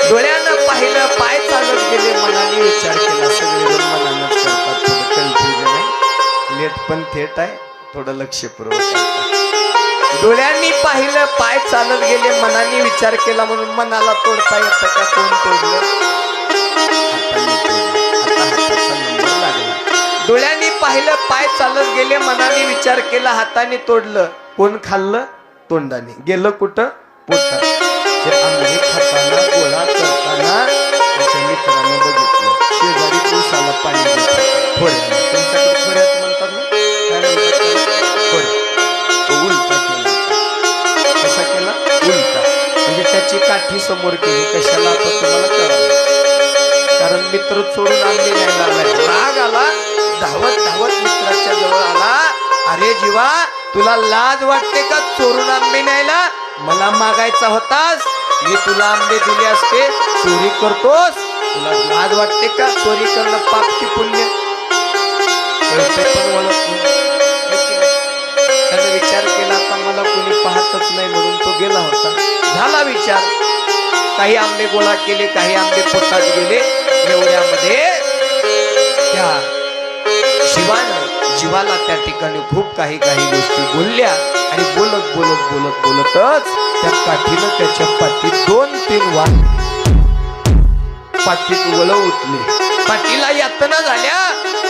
[SPEAKER 1] डोळ्यानं पाहिलं, पाय चालत गेले, मनाने विचार केला. सगळे मनानच करतात. थोडं कन्फ्युजन आहे, लेट पण थेट आहे, थोडं लक्षपूर्वक. डोळ्यांनी पाहिलं, पाय चालत गेले, मनाने विचार केला म्हणून मनाला तोडता येतं का? कोण तोडलं? डोळ्यांनी पाहिलं, पाय चालत गेले, मनाने विचार केला, हाताने तोडलं. कोण खाल्लं? तोंडाने. गेलं कुठं? पोटात. हे आंबे खाताना, गोळा करताना त्याच्या मित्राने बघितलं. शेजारी ऊसाला पाणी देतात. थोड्याने. तुमच्याकडे थोड्यात म्हणतात ना? काय म्हणतात त्याला? बरं, तो उलटा केला होता. कसा केला? उलटा. म्हणजे त्याची काठी समोर केली. कशाला? आता तुम्हाला कळलं. कारण मित्र सोडून आंबे नाही लागला. राग आला, धावत धावत मित्राच्या जवळ आला. अरे जीवा, तुला लाज वाटते का चोरून आंबे न्यायला? मला मागायचा होतास, मी तुला आंबे दिले असते. चोरी करतोस? तुला लाज वाटते का? चोरी करणं पाप की पुण्य? कळते पण ओळख नाही. त्याने विचार केला, आता मला कोणी पाहतच नाही म्हणून तो गेला होता. झाला विचार, काही आंबे गोळा केले, काही आंबे पोटात गेले. एवढ्यामध्ये त्या शिवानं जीवाला त्या ठिकाणी खूप काही काही गोष्टी बोलल्या आणि बोलत बोलत बोलत बोलतच त्या काठीनं त्याच्या पाठीत 2-3 वार पाठीत वळ उठले. पाठीला यातना झाल्या.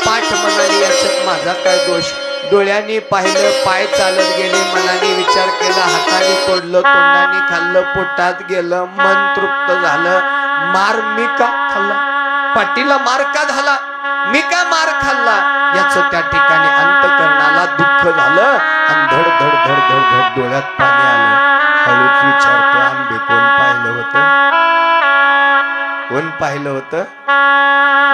[SPEAKER 1] पाठ म्हणाली, याच्यात माझा काय दोष? डोळ्यांनी पाहिलं, पाय चालत गेले, मनाने विचार केला, हाताने तोडलं, तोंडाने खाल्लं, पोटात गेलं, मन तृप्त झालं. मार मी का खाल्ला? पाठीला मार का झाला? मी का मार खाल्ला? याच त्या ठिकाणी अंतकरणाला दुःख झालं आणि धड धड धड धड धड डोळ्यात पाणी आलं. हळूच विचारतो, आंबे कोण पाहिलं होतं? कोण पाहिलं होतं?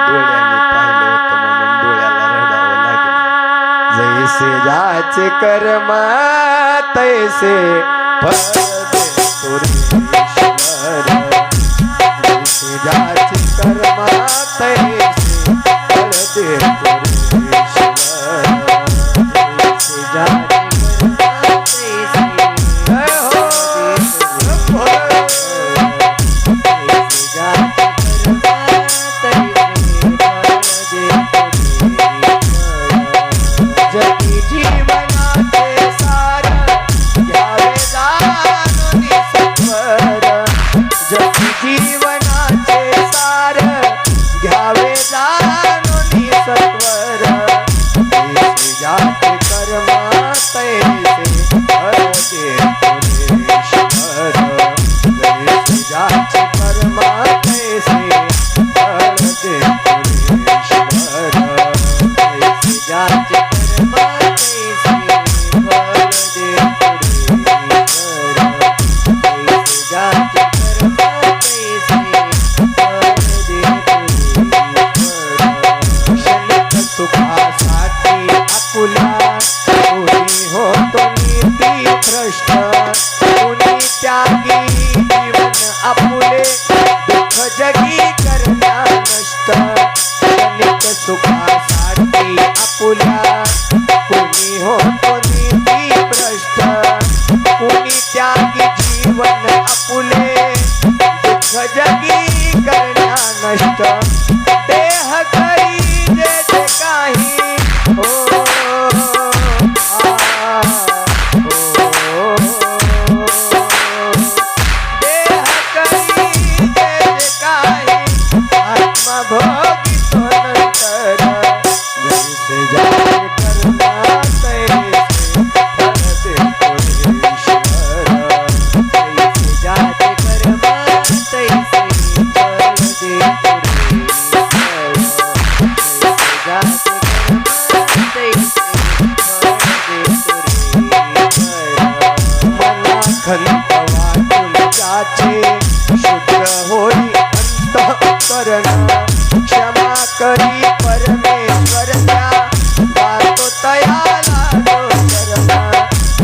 [SPEAKER 1] डोळ्याने पाहिलं होतं म्हणून डोळ्याला रडावं लागलं. जैसे जाचे कर्म तैसे फळ देतो रे ईश्वर. जैसे जाचे कर्म तैसे फळ देतो रे ईश्वर. जैसे जाचे कर्म तैसे जय हो जैसे जाचे जगी जीवनाचे सार घ्यावे जाणून सत्वर. जगी जीवनाचे सार घ्यावे जाणून सत्वर. जैसे जाचे कर्म तैसे फळ देतो रे ईश्वर. जैसे जाचे कर्म तैसे फळ देतो रे ईश्वर. जैसे जाचे सुखासाठी आकुला कोणी होतो नीती भ्रष्ट. कोणी त्यागी जीवन आपुले दुःख जगी करण्या नष्ट. क्षणिक सुखासाठी आपुल्या कोणी होतो नीती भ्रष्ट. कोणी त्यागी जीवन आपुले दुःख जगी करण्या नष्ट. देह करी जे जे काही हो देह करी जे जे काही आत्मा भोगितो नंतर. जैसे जाचे कर्म तैसे फळ देतो रे ईश्वर. जैसे जाचे कर्म तैसे फळ देतो रे ईश्वर. जैसे जाचे कर्म तैसे फळ देतो रे ईश्वर. मना खंत वाटून जाचे शुद्ध होई अंतःकरण. क्षमा करी परमेश्वर त्या जातो तयाला जो शरण.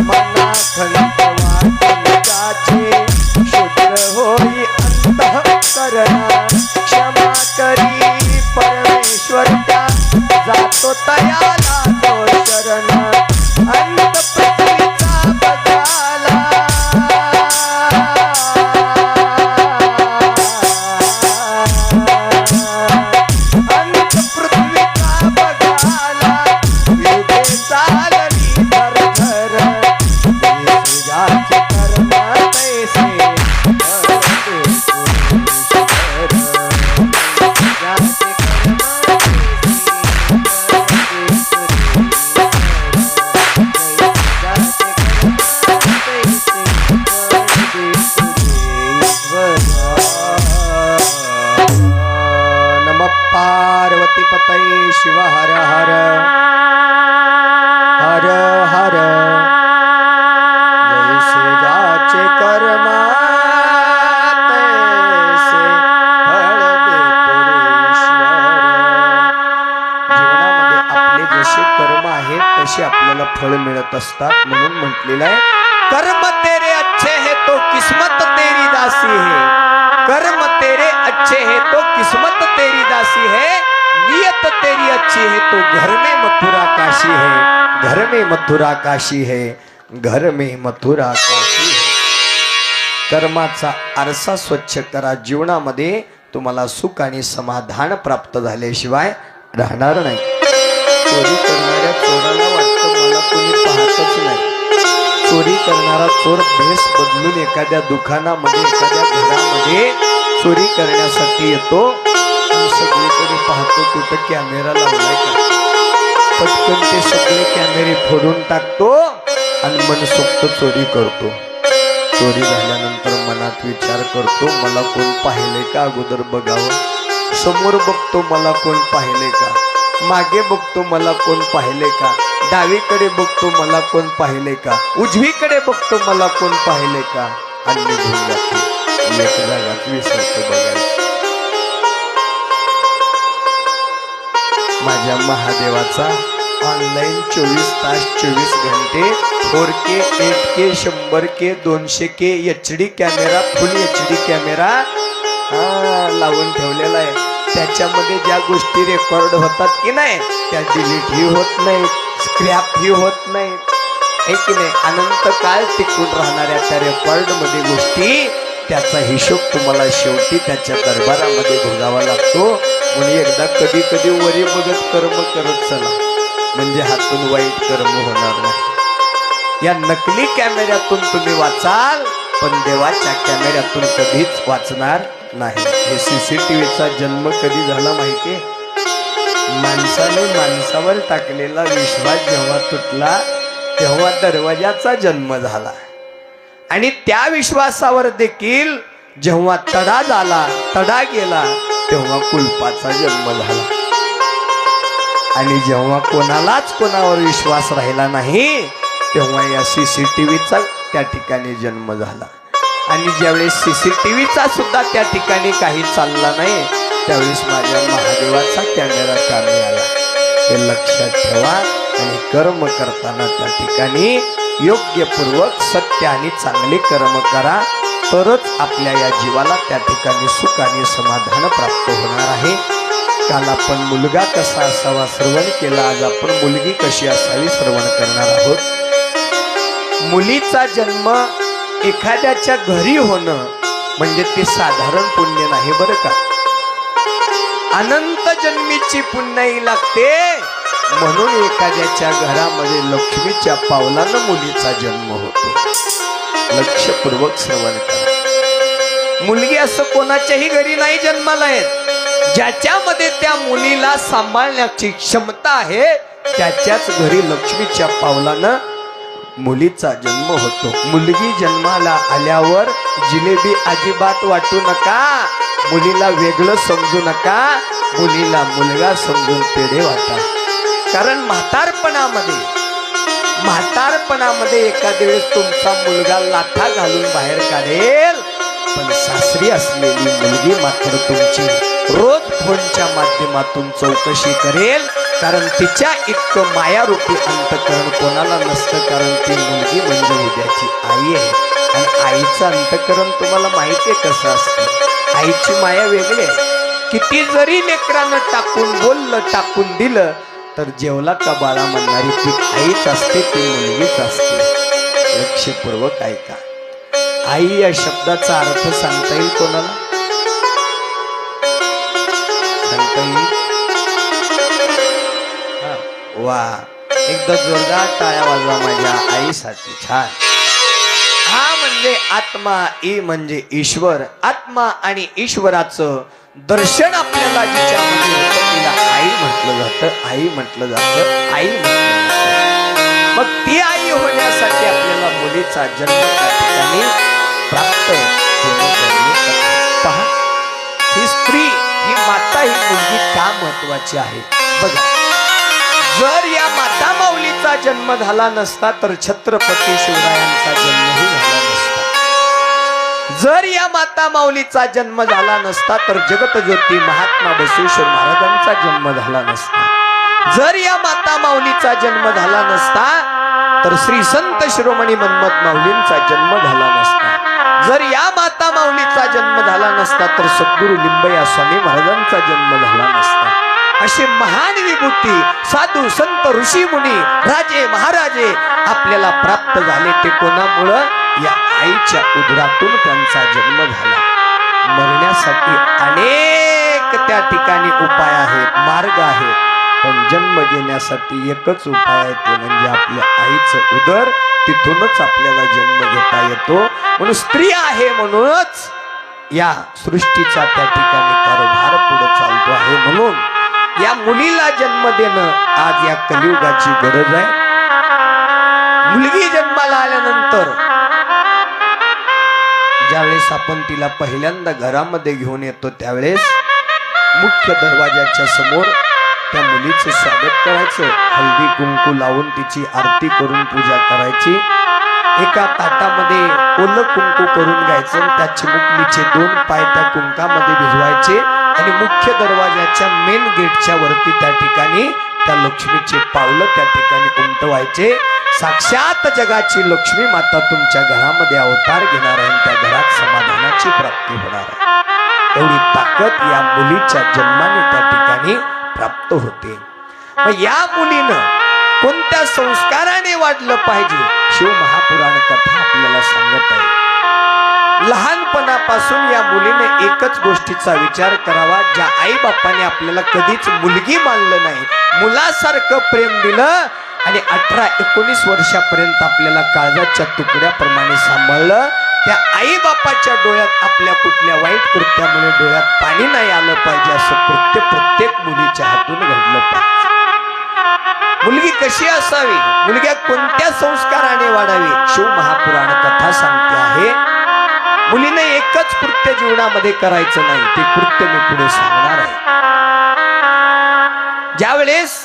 [SPEAKER 1] मना खंत वाटून जाचे शुद्ध होई अंतःकरण. क्षमा करी परमेश्वर त्या जातो तयाला जो शरण. अंत पृथ्वीचा बगाला अंत पृथ्वीचा बगाला युगे चालली धरधर. जैसे जाचे कर्म तैसे फळ देतो रे ईश्वर. आपल्याला फळ मिळत असतात. म्हणून म्हटलेलं आहे, कर्म तेरे अच्छे है तो किस्मत तेरी दासी है. कर्म तेरे अच्छे है तो किस्मत तेरी दासी है. नियत तेरी अच्छी है तो घर में मथुरा काशी है. घर में मथुरा काशी है. घर में मथुरा काशी है. कर्माचा आरसा स्वच्छ करा. जीवनामध्ये तुम्हाला सुख आणि समाधान प्राप्त झाल्याशिवाय राहणार नाही. चोरी करणाऱ्या चोराला वाटतं मला कोणी पाहतच नाही. चोरी करणारा चोर भेस बदलून एखाद्या दुकानामध्ये एखाद्या घरामध्ये चोरी करण्यासाठी येतो. सगळीकडे पाहतो कुठं कॅमेरा लावलाय का. पटकन ते सगळे कॅमेरे फोडून टाकतो आणि मनसोक्त चोरी करतो. चोरी झाल्यानंतर मनात विचार करतो, मला कोण पाहिले का. अगोदर बघावं. समोर बघतो, मला कोण पाहिले का. मागे बघतो, मला कोण पाहिले का. डावीकडे बघतो, मला कोण पाहिले का. उजवीकडे बघतो, मला कोण पाहिले का. आणि निघून जातो. एक जागात विसरतो बघायचं. माझ्या महादेवाचा ऑनलाईन 24 तास 24 घंटे 4K 8K 100K 200K HD camera फुल HD कॅमेरा लावून ठेवलेला आहे. त्याच्यामध्ये ज्या गोष्टी रेकॉर्ड होतात की नाही त्या डिलीट ही होत नाहीत, स्क्रॅप ही होत नाहीत, आहे की नाही. अनंत काळ टिकून राहणाऱ्या त्या रेकॉर्डमध्ये गोष्टी, त्याचा हिशोब तुम्हाला शेवटी त्याच्या दरबारामध्ये भोगावा लागतो. म्हणून एकदा कधी कधी वरी बघत कर्म करत चला, म्हणजे हातून वाईट कर्म होणार नाही. या नकली कॅमेऱ्यातून तुम्ही वाचाल, पण देवाच्या कॅमेऱ्यातून कधीच वाचणार नाही. हे CCTVचा जन्म कधी झाला माहितीये? माणसाने माणसावर टाकलेला विश्वास जेव्हा तुटला तेव्हा दरवाजाचा जन्म झाला. आणि त्या विश्वासावर देखील जेव्हा तडा झाला, तडा गेला, तेव्हा कुलपाचा जन्म झाला. आणि जेव्हा कोणालाच कोणावर विश्वास राहिला नाही तेव्हा या CCTVचा त्या ठिकाणी जन्म झाला. आणि ज्यावेळेस CCTVचा सुद्धा त्या ठिकाणी काही चालला नाही त्यावेळेस माझ्या महादेवाचा कॅमेरा कामी आला. हे लक्षात ठेवा. आणि कर्म करताना त्या ठिकाणी योग्यपूर्वक सत्य आणि चांगले कर्म करा, तरच आपल्या या जीवाला त्या ठिकाणी सुख आणि समाधान प्राप्त होणार आहे. काल आपण मुलगा कसा असावा श्रवण केला. आज आपण मुलगी कशी असावी श्रवण करणार आहोत. मुलीचा जन्म एखाद्याच्या घरी होणं म्हणजे ते साधारण पुण्य नाही बरं का. अनंत जन्मीची पुण्याई लागते. म्हणून एखाद्याच्या घरामध्ये लक्ष्मीच्या पावलानं मुलीचा जन्म होतो. लक्षपूर्वक श्रवण करा. मुलगी असं कोणाच्याही घरी नाही जन्माला येत. ज्याच्यामध्ये त्या मुलीला सांभाळण्याची क्षमता आहे त्याच्याच घरी लक्ष्मीच्या पावलानं मुलीचा जन्म होतो. मुलगी जन्माला आल्यावर जिलेबी अजिबात वाटू नका. मुलीला वेगळं समजू नका. मुलीला मुलगा समजून पेढे वाटा. कारण म्हातारपणामध्ये एखाद्या वेळेस तुमचा मुलगा लाथा घालून बाहेर काढेल, पण सासरी असलेली मुलगी मात्र तुमची रोज फोनच्या माध्यमातून चौकशी करेल. कारण तिच्या इतकं मायारूपी अंतकरण कोणाला नसतं. कारण ती मुलगी म्हणजे उद्याची आई आहे. आणि आईचं अंतकरण तुम्हाला माहिती आहे कसं असतं. आईची माया वेगळी आहे. किती जरी लेकरानं टाकून बोललं, टाकून दिलं, तर जेवला का बाळा म्हणणारी ती आईच असते, ती मुलगीच असते. लक्षपूर्वक ऐका. आई या शब्दाचा अर्थ सांगता येईल कोणाला? सांगता येईल? वा, एकदा जोरदार टाळ्या वाजवा माझ्या आईसाठी. छान. हा म्हणजे आत्मा, ई म्हणजे ईश्वर. आत्मा आणि ईश्वराचं दर्शन आपल्याला जिच्यामध्ये होतं तिला आई म्हटलं जातं. आई म्हटलं जातं. आई म्हटलं जातं. मग ती आई होण्यासाठी आपल्याला मुलीचा जन्म त्या ठिकाणी प्राप्त होणं गरजेचं आहे. पहा, ही स्त्री, ही माता, ही मुलगी का महत्वाची आहे बघा. जर या माता माऊलीचा जन्म झाला नसता तर छत्रपती शिवरायांचा जन्मही झाला नसता. जर या माता माऊलीचा जन्म झाला नसता तर जगतज्योती महात्मा बसवेश्वर महाराजांचा जन्म झाला नसता. जर या माता माऊलीचा जन्म झाला नसता तर श्री संत शिरोमणी मन्मथ माऊलींचा जन्म झाला नसता. जर या माता माऊलीचा जन्म झाला नसता तर सद्गुरु लिंबया स्वामी महाराजांचा जन्म झाला नसता. असे महान विभूती साधू संत ऋषी मुनी राजे महाराजे आपल्याला प्राप्त झाले. ते कोणामुळं? या आईच्या उदरातून त्यांचा जन्म झाला. मरण्यासाठी अनेक त्या ठिकाणी उपाय आहेत, मार्ग आहेत, पण जन्म घेण्यासाठी एकच उपाय आहे, ते म्हणजे आपल्या आईचं उदर. तिथूनच आपल्याला जन्म घेता येतो. म्हणून स्त्री आहे म्हणूनच या सृष्टीचा त्या ठिकाणी कारभार पुढे चालतो आहे. म्हणून या मुलीला जन्म देणं आज या कलियुगाची गरज आहे. मुलगी जन्माला आल्यानंतर ज्यावेळेस आपण तिला पहिल्यांदा घरामध्ये घेऊन येतो त्यावेळेस मुख्य दरवाजाच्या समोर त्या मुलीचं स्वागत करायचं. हळदी कुंकू लावून तिची आरती करून पूजा करायची. एका ताटामध्ये ओलं कुंकू करून घ्यायचं आणि त्या चिमुकलीचे 2 पाय त्या कुंकामध्ये भिजवायचे आणि मुख्य दरवाजाच्या मेन गेटच्या वरती त्या ठिकाणी त्या लक्ष्मीचे पावलं त्या ठिकाणी उमटवायचे. साक्षात जगाची लक्ष्मी माता तुमच्या घरामध्ये अवतार घेणार आहे, त्या घरात समाधानाची प्राप्ती होणार आहे. एवढी ताकद या मुलीच्या जन्माने त्या ठिकाणी प्राप्त होते. मग या मुलीनं कोणत्या संस्काराने वाढलं पाहिजे? शिव महापुराण कथा आपल्याला सांगत आहे. लहानपणापासून या मुलीने एकच गोष्टीचा विचार करावा. ज्या आई बापाने आपल्याला कधीच मुलगी मानलं नाही, मुलासारखं प्रेम दिलं आणि 18-19 वर्षापर्यंत आपल्याला काळजाच्या तुकड्याप्रमाणे सांभाळलं, त्या आई बापाच्या डोळ्यात आपल्या कुठल्या वाईट कृत्यामुळे डोळ्यात पाणी नाही आलं पाहिजे, असं प्रत्येक मुलीच्या हातून घडलं पाहिजे. मुलगी कशी असावी? मुलग्या कोणत्या संस्काराने वाढावी? शिव महापुराण कथा सांगते आहे. मुलीने एकच कृत्य जीवनामध्ये करायचं नाही, ते कृत्य मी पुढे सांगणार आहे. ज्यावेळेस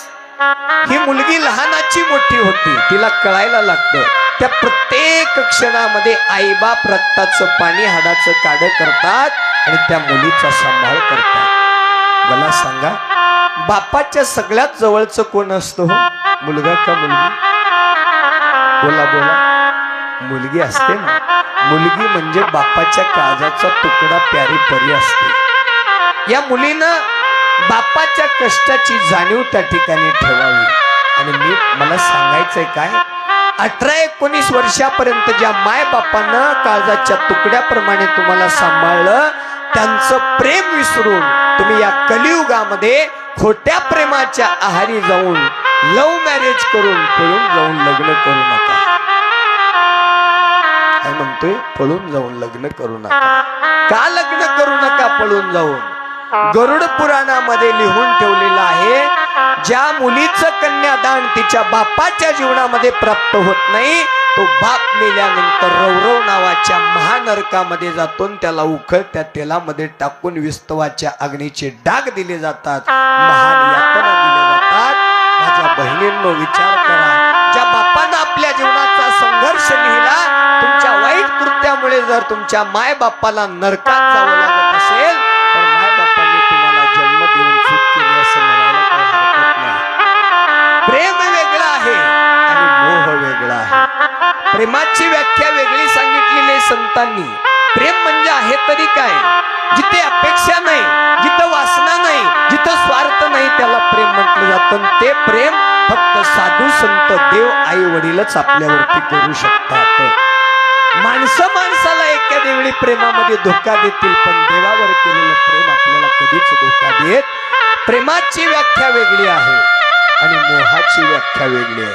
[SPEAKER 1] ही मुलगी लहानाची मोठी होती, तिला कळायला लागतं, त्या प्रत्येक क्षणामध्ये आईबाप रक्ताचं पाणी हाडाचं काढ करतात आणि त्या मुलीचा सांभाळ करतात. मला सांगा, बापाच्या सगळ्यात जवळचं कोण असतो? हो, मुलगा का मुलगी? बोला बोला. मुलगी असते ना. मुलगी म्हणजे बापाच्या काळजाचा तुकडा, प्यारी परी असते. या मुलीनं बापाच्या कष्टाची जाणीव त्या ठिकाणी ठेवावी. आणि मला सांगायचंय काय, 18-19 वर्षापर्यंत ज्या माय बापानं काळजाच्या तुकड्याप्रमाणे तुम्हाला सांभाळलं, त्यांचं प्रेम विसरून तुम्ही या कलियुगामध्ये खोट्या प्रेमाच्या आहारी जाऊन लव्ह मॅरेज करून पळून जाऊन लग्न करू नका. काय म्हणतोय? पळून जाऊन लग्न करू नका. का लग्न करू नका पळून जाऊन? गरुड पुराणामध्ये लिहून ठेवलेलं आहे, ज्या मुलीचं कन्यादान तिच्या बापाच्या जीवनामध्ये प्राप्त होत नाही, तो बाप मेल्यानंतर रवरव नावाच्या महानरकामध्ये जातो. त्याला उखळत्या तेलामध्ये टाकून विस्तवाच्या अग्नीचे डाग दिले जातात, महान यातना दिले जातात. माझ्या बहिणींनो, विचार करा, ज्या बापानं आपल्या जीवनाचा संघर्ष लिहिला, तुमच्या वाईट कृत्यामुळे जर तुमच्या माय बापाला नरकात जावं लागत असेल, तर माय बापांनी तुम्हाला जन्म देऊन चूक केली असं म्हणायला काही हरकत नाही. प्रेम वेगळं आहे आणि मोह वेगळा आहे. प्रेमाची व्याख्या वेगळी सांगितलेली आहे संतांनी. प्रेम म्हणजे आहे तरी काय? जिथे अपेक्षा नाही, जिथं वासना नाही, जिथं स्वार्थ नाही, त्याला प्रेम म्हटलं जातं. ते प्रेम फक्त साधू संत देव आई वडीलच आपल्यावरती करू शकतात. माणसं माणसाला एखाद्या वेळी प्रेमामध्ये धोका देतील, पण देवावर केलेलं प्रेम आपल्याला कधीच धोका देत. प्रेमाची व्याख्या वेगळी आहे आणि मोहाची व्याख्या वेगळी आहे.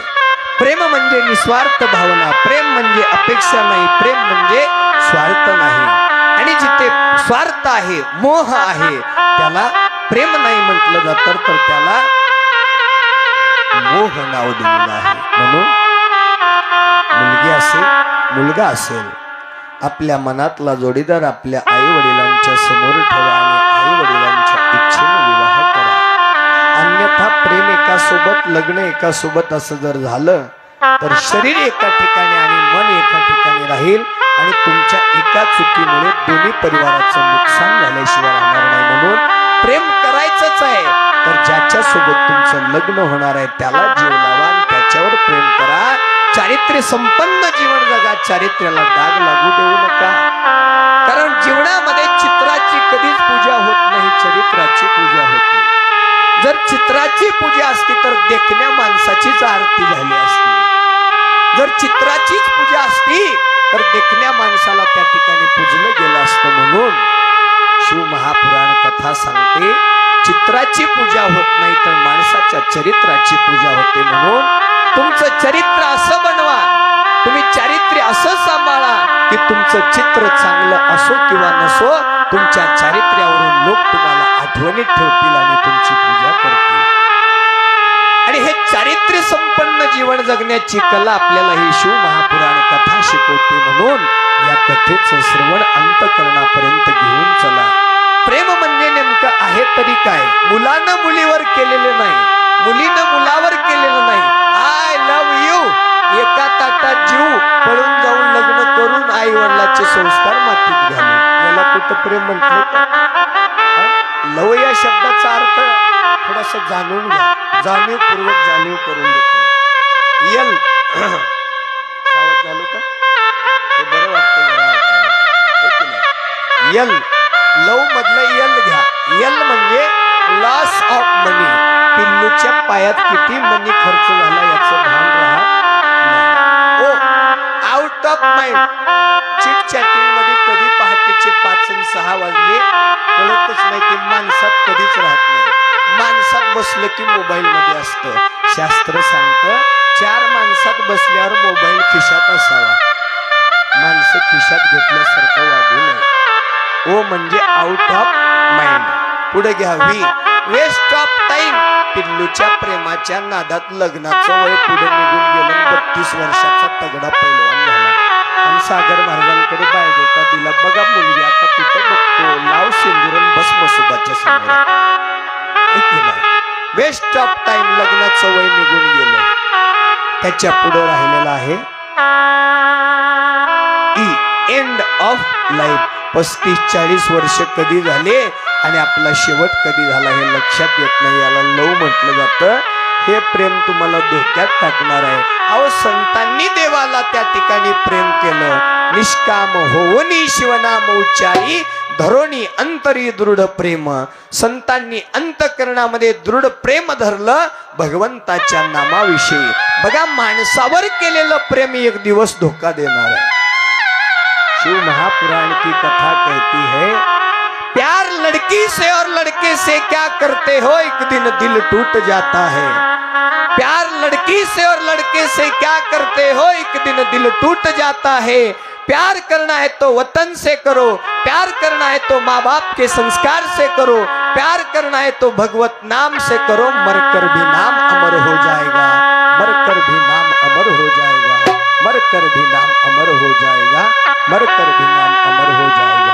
[SPEAKER 1] प्रेम म्हणजे निस्वार्थ भावना, प्रेम म्हणजे अपेक्षा नाही, प्रेम म्हणजे स्वार्थ नाही. आणि जिथे स्वार्थ आहे, मोह आहे, त्याला प्रेम नाही म्हटलं जातं, तर त्याला मोह नाव दिलेलं आहे. म्हणून मुलगी असेल, मुलगा असेल, आपल्या मनातला जोडीदार आपल्या आई वडिलांच्या समोर ठेवा आणि आई वडिलांच्या इच्छेने विवाह करा. अन्यथा प्रेम एका सोबत, लग्न एका सोबत असं जर झालं तर शरीर एका ठिकाणी आणि मन एका ठिकाणी राहील आणि तुमच्या एका चुकीमुळे दोन्ही परिवाराचं नुकसान झाल्याशिवाय राहणार नाही. म्हणून प्रेम करायचंच आहे तर ज्याच्या सोबत तुमचं लग्न होणार आहे त्याला जीव लावा आणि त्याच्यावर प्रेम करा. चारित्र्य संपन्न जीवन जगा, चारित्र्याला डाग लागू देऊ नका. कारण जीवनामध्ये चित्राची कधीच पूजा होत नाही, चरित्राची पूजा होती. जर चित्राची पूजा असती तर देखण्या माणसाचीच आरती झाली असती. जर चित्राचीच पूजा असती तर देखण्या माणसाला त्या ठिकाणी पूजलं गेलं असतं. म्हणून शिव महापुराण कथा सांगते, चित्राची पूजा होत नाही तर माणसाच्या चरित्राची पूजा होते. म्हणून तुमचं चरित्र असं बनवा, तुम्ही चारित्र्य असं सांभाळा की तुमचं चित्र चांगलं असो किंवा नसो, तुमच्या चारित्र्यावरून लोक तुम्हाला आठवणीत ठेवतील आणि तुमची पूजा करतील. आणि हे चारित्र्य संपन्न जीवन जगण्याची कला आपल्याला ही शिव महापुराण कथा शिकवते. म्हणून या कथेचं श्रवण अंतकरणापर्यंत घेऊन चला. प्रेम म्हणजे नेमकं आहे तरी काय? मुलानं मुलीवर केलेलं नाही, मुलीनं मुलावर केलेलं नाही. आय लव्ह यू, एका ताटात जीव, पळून जाऊन लग्न करून आई वडिलांचे संस्कार मातीत घालून, याला कुठं प्रेम म्हटलं का? लव या शब्दाचा अर्थ थोडासा जाणून घ्या, जाणीवपूर्वक जाणीव करून देतो. यल सावध झालो का? हे बरं वाटतं जरा ऐकायला. यल, लव मधलं यल घ्या. यल म्हणजे लॉस ऑफ मनी. पिल्लूच्या पायात किती मनी खर्च झाला याचं भान राहत नाही. ओ out of mind. Chit chatting मध्ये कधी पहाटेचे 5 आणि 6 वाजले कळतच नाही. ते माणसात कधीच राहत नाही. माणसात बसलं की मोबाईल मध्ये असतं. शास्त्र सांगतं 4 माणसात बसल्यावर मोबाईल खिशात असावा. माणसं खिशात घेतल्यासारखं वागू नये. ओ म्हणजे आउट ऑफ माइंड. पुढे घ्यावी. Waste of time. पिल्लूच्या प्रेमाच्या नादात लग्नाचं वय पुढे निघून गेलं. 32 वर्षाचा तगडा पैलवान झाला आणि सागर महाराजांकडे बायोडेटा दिला. बघा मुलगी आता कुठं बघतो, लाव सिंदूरन बस मसुबाच्या समोर. Waste of time. लग्नाचं वय निघून गेलं. त्याच्या पुढे राहिलेला आहे एंड ऑफ लाईफ. 35-40 वर्ष कधी झाले आणि आपला शेवट कधी झाला हे लक्षात येत नाही. याला लव म्हटलं जातं. हे प्रेम तुम्हाला धोक्यात टाकणार आहे. अहो संतांनी देवाला त्या ठिकाणी प्रेम केलं. निष्काम होवनी शिवनाम उच्चारी, धरोणी अंतरी दृढ प्रेम. संतांनी अंतकरणामध्ये दृढ प्रेम धरलं भगवंताच्या नामाविषयी. बघा माणसावर केलेलं प्रेम एक दिवस धोका देणार आहे. शिव महापुराण की कथा कहती है, प्यार लड़की से और लड़के से क्या करते हो, एक दिन दिल टूट जाता है. प्यार लड़की से और लड़के से क्या करते हो, एक दिन दिल टूट जाता है. प्यार करना है तो वतन से करो, प्यार करना है तो माँ बाप के संस्कार से करो, प्यार करना है तो भगवत नाम से करो. मरकर भी नाम अमर हो जाएगा, मरकर भी नाम अमर हो जाएगा, मरकर भी नाम अमर हो जाएगा, मरकर भी नाम अमर हो जाएगा.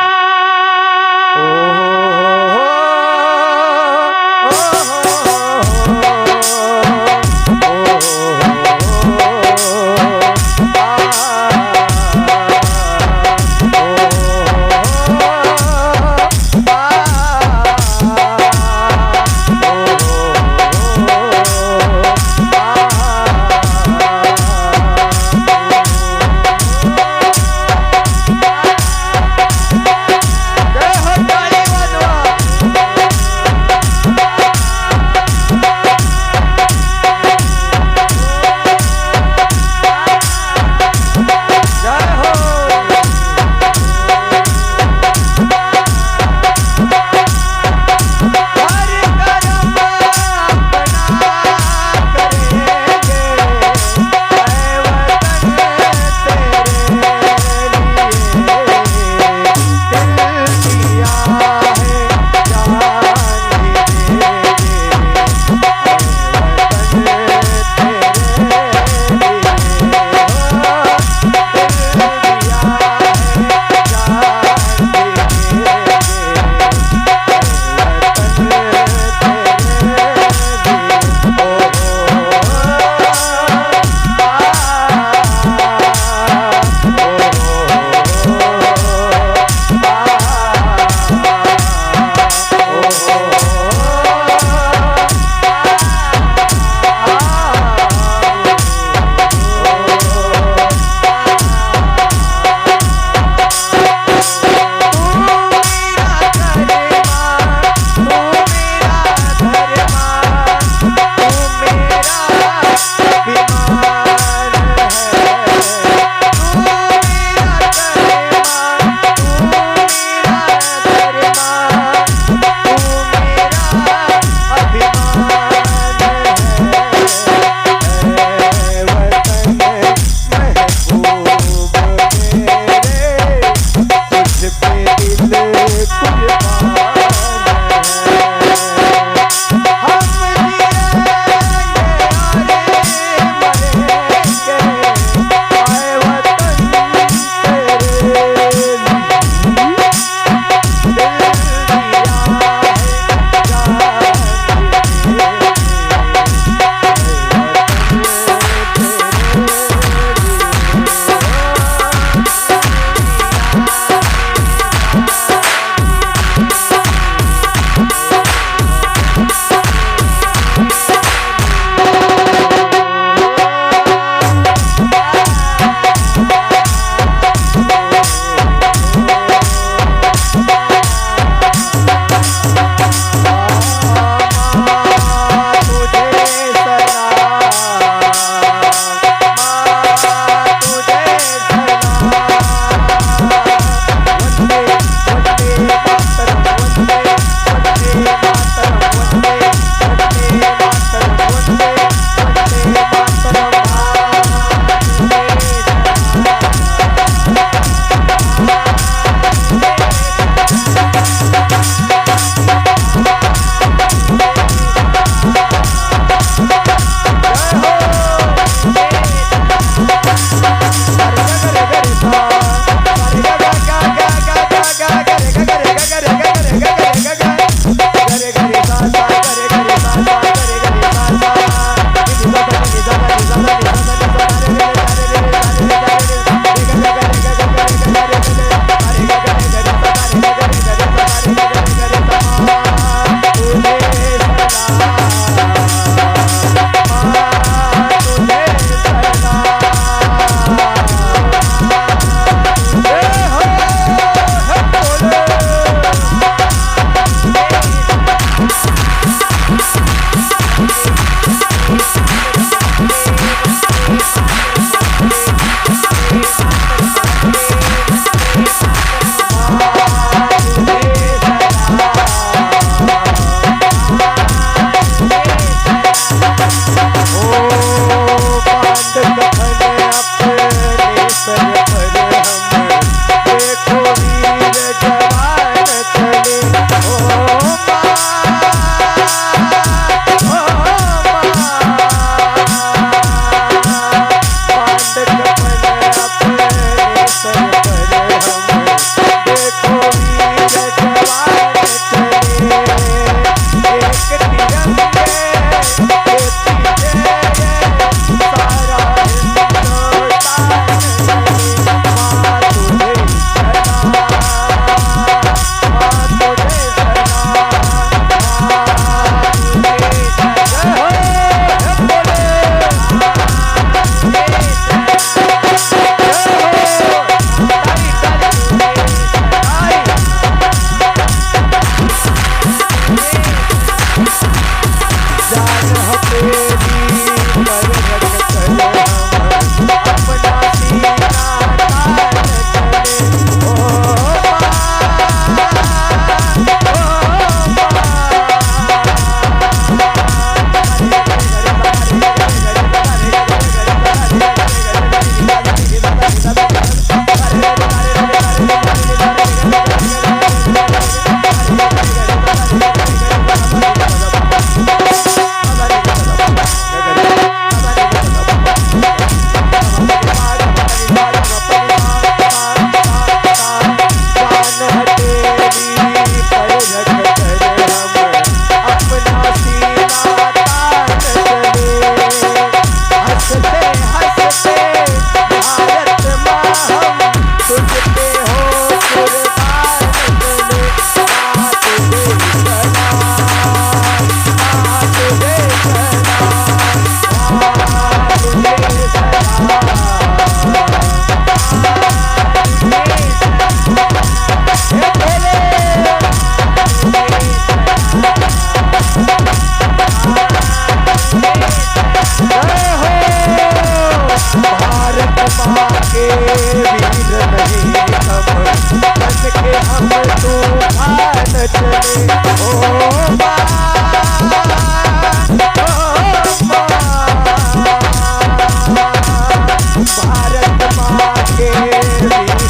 [SPEAKER 2] भारत माँ के वीर नहीं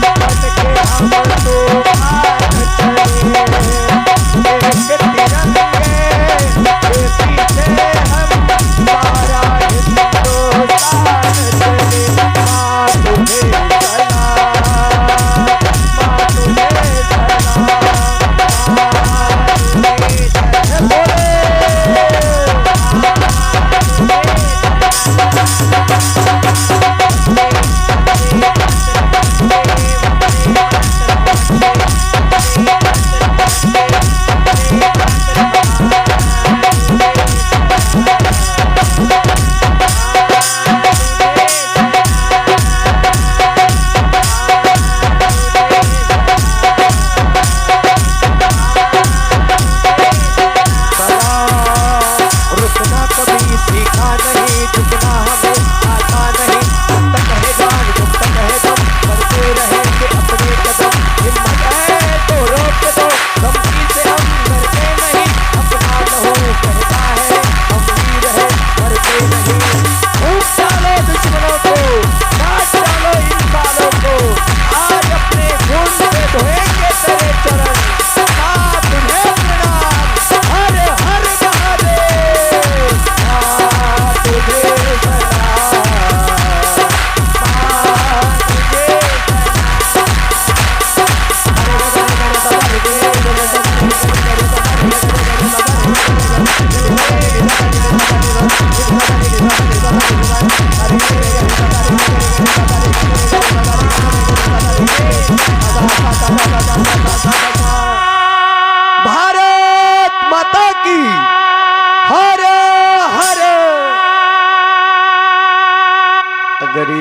[SPEAKER 2] हम।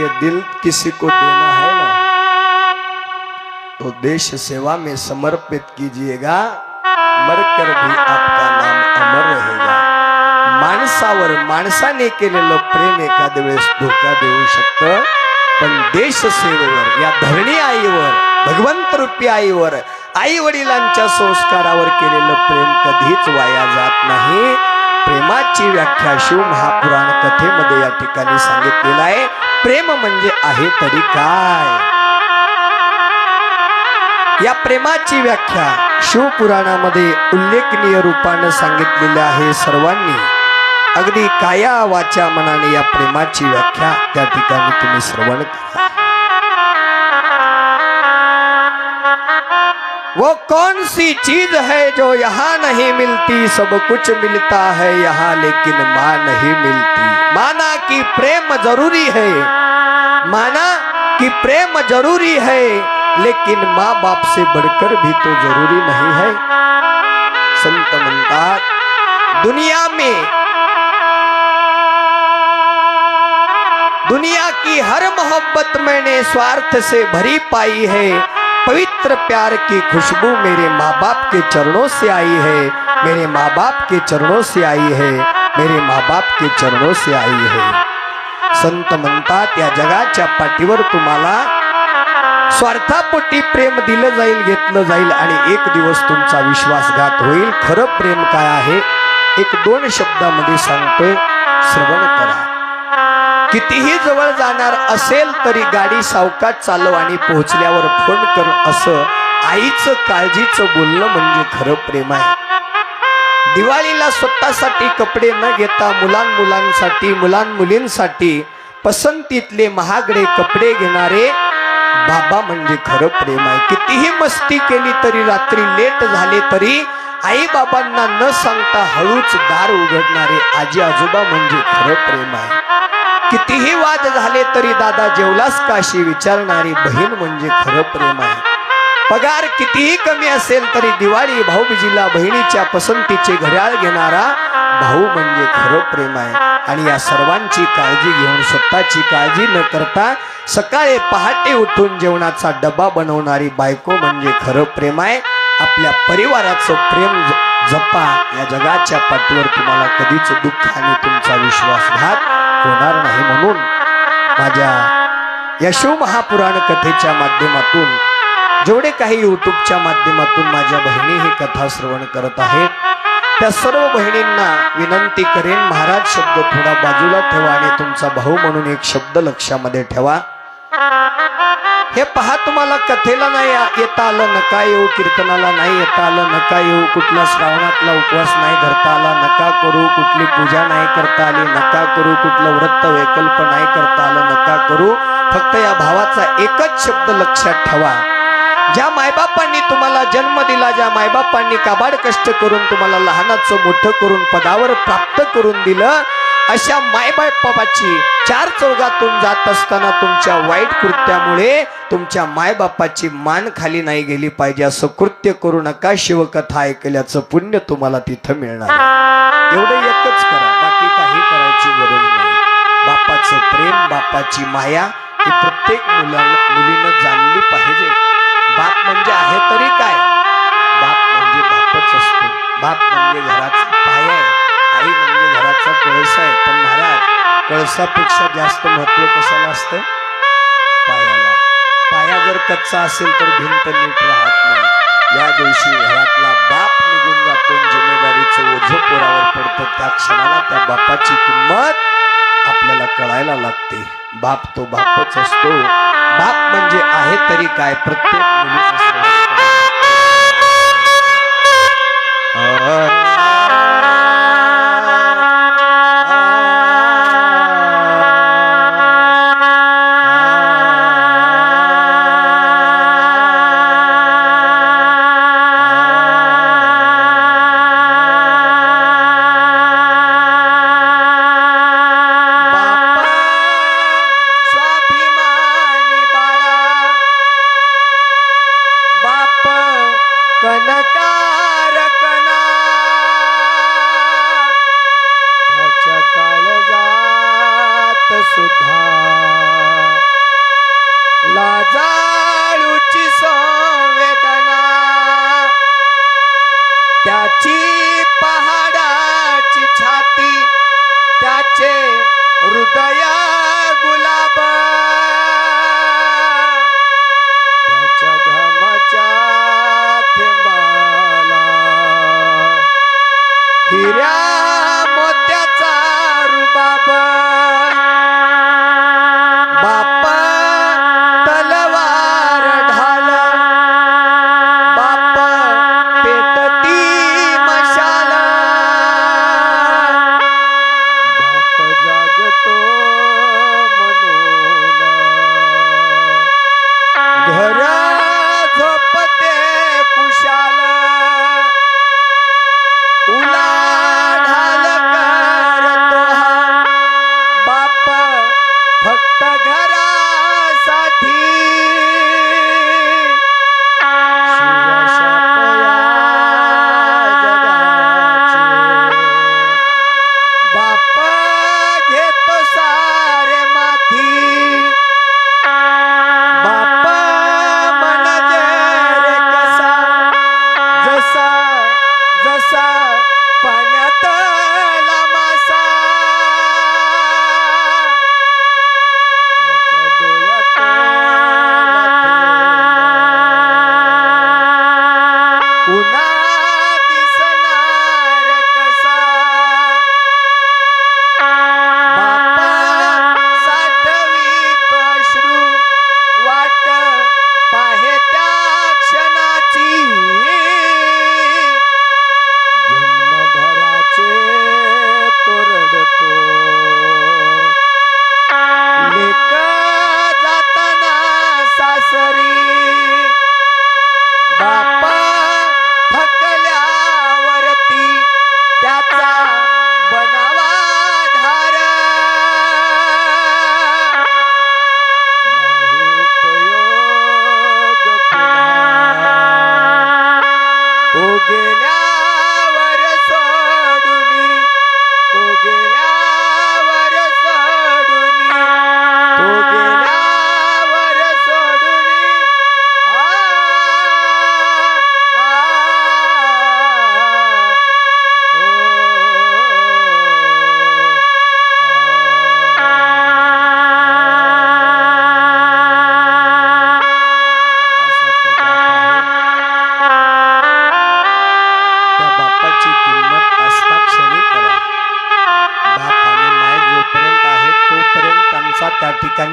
[SPEAKER 1] लिए दिल किसी को देना है ना, तो देश सेवा में समर्पित कीजिएगा, मरकर भी आपका नाम अमर रहेगा. माणसावर माणसाने केलेलं प्रेम एखाद्या वेळेस धोका देऊ शकतं, पण देश सेवेवर, या धरणी आईवर, भगवंत रूपी आईवर, आई वडिलांच्या संस्कारावर केलेलं प्रेम कधीच वाया जात नाही. प्रेमाची व्याख्या शिव महापुराण कथेमध्ये या ठिकाणी सांगितलेलं आहे. प्रेम म्हणजे आहे तरी काय, या प्रेमाची व्याख्या शिवपुराणामध्ये उल्लेखनीय रूपानं सांगितलेली आहे. सर्वांनी अगदी काया वाचा मनाने या प्रेमाची व्याख्या त्या ठिकाणी तुम्ही श्रवण करा. वो कौन सी चीज है जो यहाँ नहीं मिलती, सब कुछ मिलता है यहाँ लेकिन माँ नहीं मिलती. माना कि प्रेम जरूरी है, माना कि प्रेम जरूरी है, लेकिन माँ बाप से बढ़कर भी तो जरूरी नहीं है. संत म्हणतात दुनिया की हर मोहब्बत मैंने स्वार्थ से भरी पाई है. पवित्र प्यार की खुशबू मेरे माँ बाप के चरणों से आई है, मेरे माँ बाप के चरणों से आई है, मेरे माँ बाप के चरणों से आई है. संत म्हणतात या जगाच्या पाठीवर तुम्हाला स्वार्थापोटी प्रेम दिलं जाईल, घेतलं जाईल आणि एक दिवस तुमचा विश्वासघात होईल. खरं प्रेम काय आहे, एक दोन शब्दामध्ये सांगतोय, श्रवण करा. कितीही जवळ जाणार असेल तरी गाडी सावकाश चालव आणि पोहोचल्यावर फोन कर, असं आईचं काळजीचं बोलणं म्हणजे खरं प्रेम आहे. दिवाळीला स्वतःसाठी कपडे न घेता मुलांसाठी मुलींसाठी पसंतीतले महागडे कपडे घेणारे बाबा म्हणजे खरं प्रेम आहे. कितीही मस्ती केली तरी, रात्री लेट झाले तरी आई बाबांना न सांगता हळूच दार उघडणारे आजी आजोबा म्हणजे खरं प्रेम आहे. कितीही वाद झाले तरी दादा जेवलास काशी विचारणारी बहीण म्हणजे खरं प्रेम आहे. पगार कितीही कमी असेल तरी दिवाळी भाऊबीजीला बहिणीच्या पसंतीचे घड्याळ घेणारा भाऊ म्हणजे खरं प्रेम आहे. आणि या सर्वांची काळजी घेऊन स्वतःची काळजी न करता सकाळी पहाटे उठून जेवणाचा डबा बनवणारी बायको म्हणजे खरं प्रेम आहे. आपल्या परिवाराचं प्रेम जपा, या जगाच्या पाठीवर तुम्हाला कधीच दुःख आणि तुमचा विश्वासघात होणार नाही. म्हणून माझ्या या शिव महापुराण कथेच्या माध्यमातून जेवढे काही युट्यूबच्या माध्यमातून माझ्या बहिणी ही कथा श्रवण करत आहेत, त्या सर्व बहिणींना विनंती करेन, महाराज शब्द थोडा बाजूला ठेवा आणि तुमचा भाऊ म्हणून एक शब्द लक्षामध्ये ठेवा. हे पहा, तुम्हाला कथेला नाही येता आलं नका येऊ, कीर्तनाला नाही येता आलं नका येऊ, कुठला श्रावणातला उपवास नाही धरता आला नका करू, कुठली पूजा नाही करता आली नका करू, कुठलं व्रत वैकल्प नाही करता आलं नका करू. फक्त या भावाचा एकच शब्द लक्षात ठेवा. ज्या मायबापांनी तुम्हाला जन्म दिला, ज्या मायबापांनी काबाड कष्ट करून तुम्हाला लहानाचं मोठं करून पदावर प्राप्त करून दिलं, अशा मायबापाची चार चौघातून जात असताना तुमच्या वाईट कृत्यामुळे तुमच्या मायबापाची मान खाली नाही गेली पाहिजे, असं कृत्य करू नका. शिवकथा ऐकल्याचं पुण्य तुम्हाला तिथं मिळणार. एवढं एकच करा, बाकी काही करायची गरज नाही. बापाचं प्रेम, बापाची माया ही प्रत्येक मुलीनं जाणली पाहिजे. बाप म्हणजे आहे तरी काय, बाप म्हणजे बापच असतो. बाप म्हणजे घराचा पाया आहे, आई म्हणजे घराचा कळसा आहे. पण महाराज, कळसापेक्षा जास्त महत्व कशाला असतं? पायाला. पाया जर कच्चा असेल तर भिंत नीट राहत नाही. या दिवशी घरातला बाप निघून जातो, जिम्मेदारीचं ओझं पोरावर पडतं. त्या क्षणाला त्या बापाची किंमत आपल्याला कळायला लागते. बाप तो बापच असतो. बाप म्हणजे आहे तरी काय, प्रत्येक मुलीचं सुद्धा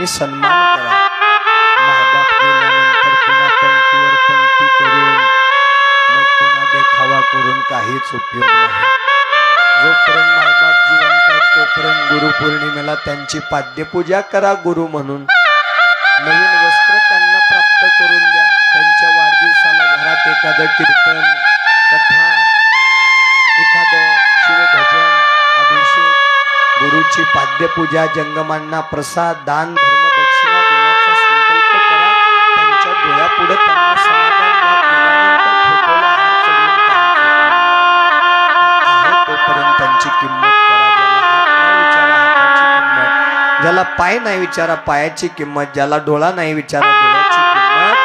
[SPEAKER 1] तुम्ही सन्मान करा. मायबाप गेल्यानंतर पुन्हा पंक्तीवर पंक्ती करून मग पुन्हा देखावा करून काहीच उपयोग नाही. जोपर्यंत मायबाप जिवंत आहेत तोपर्यंत गुरुपौर्णिमेला त्यांची पाद्यपूजा करा गुरु म्हणून. नवीन वस्त्र त्यांना प्राप्त करून द्या. त्यांच्या वाढदिवसाला घरात एखादं कीर्तन, कथा, एखादं शिवभजन, अभिषेक, गुरुची पाद्यपूजा, जंगमांना प्रसाद, दान, धर्म, दक्षिणा देण्याचा संकल्प करा. त्यांच्या डोळ्यापुढे त्यांना समाधान द्या. गेल्यानंतर फोटोला हार चढवून काहीच उपयोग नाही. आहे तोपर्यंत त्यांची किंमत करा. ज्याला हात नाही विचारा हाताची किंमत, ज्याला पाय नाही विचारा पायाची किंमत, ज्याला डोळा नाही विचारा डोळ्याची किंमत,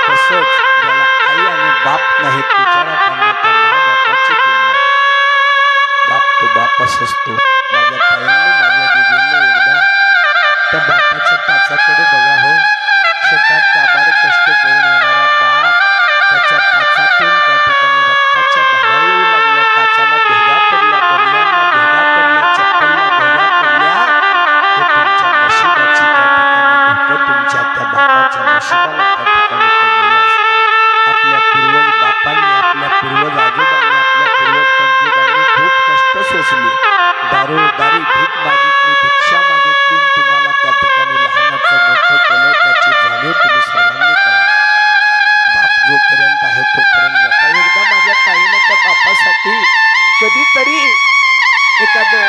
[SPEAKER 1] तसंच ज्याला आई आणि बाप नाहीत विचारा त्यांना त्या बापाची किंमत. बाप तो बापच असतो. माझ्या ताईंनो, माझ्या दिदींनो, एकदा त्या बापाच्या पाचाकडे बघा हो. शेतात काबाड कष्ट करून येणारा बाप, त्याच्या पाचातून त्या ठिकाणी रक्ताच्या धारा येऊ लागल्या. पाचाला भेगा पडल्या, बनियांना भेगा पडल्या, चप्पलला भेगा पडल्या. हे तुमच्या नशिबाची त्या ठिकाणी भोग तुमच्या त्या बापाच्या नशिबाला त्या ठिकाणी पडलेलं असतं. आपल्या पूर्वज बापांनी, आपल्या पूर्वज आजोबांनी, आपल्या पूर्वज पंजोबांनी खूप कष्ट सोसली. दारोदारी भीक मागितली, भिक्षा मागितली, तुम्हाला त्या ठिकाणी लहानाचं मोठं केलं. त्याची जाणीव तुम्ही सर्वांनी करा. बाप जोपर्यंत आहे तोपर्यंत जपा. एकदा माझ्या ताईनं त्या बापासाठी कधीतरी एखादं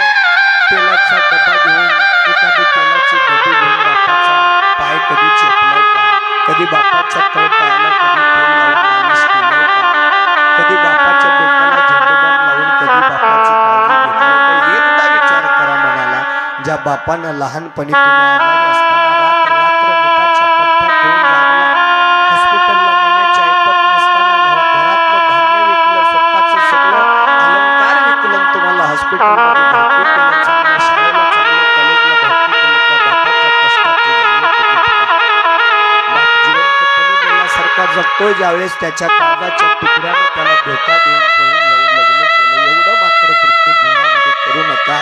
[SPEAKER 1] तेलाचा डबा घेऊन, एखादी तेलाची डबी घेऊन बापाचा पाय कधी चेपलाय का? कधी बापाच्या तळपायाला कधी तेल लावून मालिश केलंय का? कधी बापाच्या डोक्याला झेंडूबाम लावून कधी बापाची काळजी घेतली का? एकदा विचार करा मनाला. ज्या बापानं लहानपणी तुम्ही आजारी असताना रात्र रात्र मिठाच्या पट्ट्या ठेवून लागला, हॉस्पिटलला नेण्याच्या ऐपत नसताना घरातलं धान्य विकलं, स्वतःचं सगळं अलंकार विकलं, तुम्हाला हॉस्पिटलमध्ये भरती केलं, चांगल्या शाळेला, चांगल्या कॉलेजला भरती केलं. त्या बापाच्या कष्टाची जाणीव तुम्ही ठेवा. बाप जिवंतपणी मेल्यासारखा जगतोय. ज्यावेळेस त्याच्या काळजाच्या तुकड्यानं त्याला धोका देऊन पळून जाऊन लग्न केलं. एवढं मात्र कृत्य जीवनामध्ये करू नका.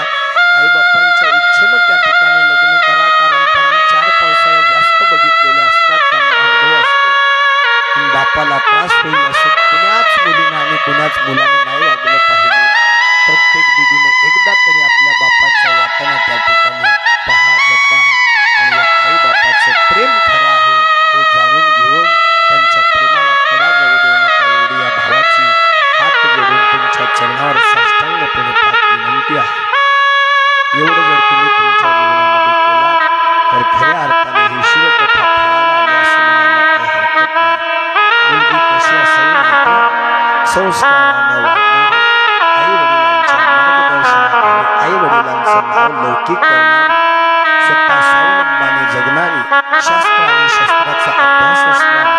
[SPEAKER 1] आई बापांच्या इच्छेनं त्या ठिकाणी लग्न करा. कारण त्यांनी 4 पावसाळे जास्त बघितलेले असतात, त्यांना अनुभव असतो. पण बापाला त्रास होईल असं कुणाच मुलीनं आणि कुणाच मुलानं नाही वागलं पाहिजे. प्रत्येक दिदीने एकदा तरी आपल्या बापाच्या यातना त्या ठिकाणी पहा, जपा आणि या आई बापाचं प्रेम खरं आहे हे जाणून घेऊन त्यांच्या प्रेमाला तडा जाऊ देऊ नका. एवढी या भावाची हात जोडून तुमच्या चरणावर साष्टांगपणे पाठ विनंती आहे. एवढं जर तुम्ही तुमच्या जीवनामध्ये केला तर खऱ्या अर्थाने ही शिवकथा फळाला आली असं म्हणायला काही हरकत नाही. मुलगी कशी असावी माहिती? संस्कारानं वागणारी, आई वडिलांच्या मार्गदर्शनाखाली आई वडिलांचं नाव लौकिक करणारी, स्वतः स्वावलंबाने जगणारी, शास्त्र आणि शस्त्राचा अभ्यास असणारी,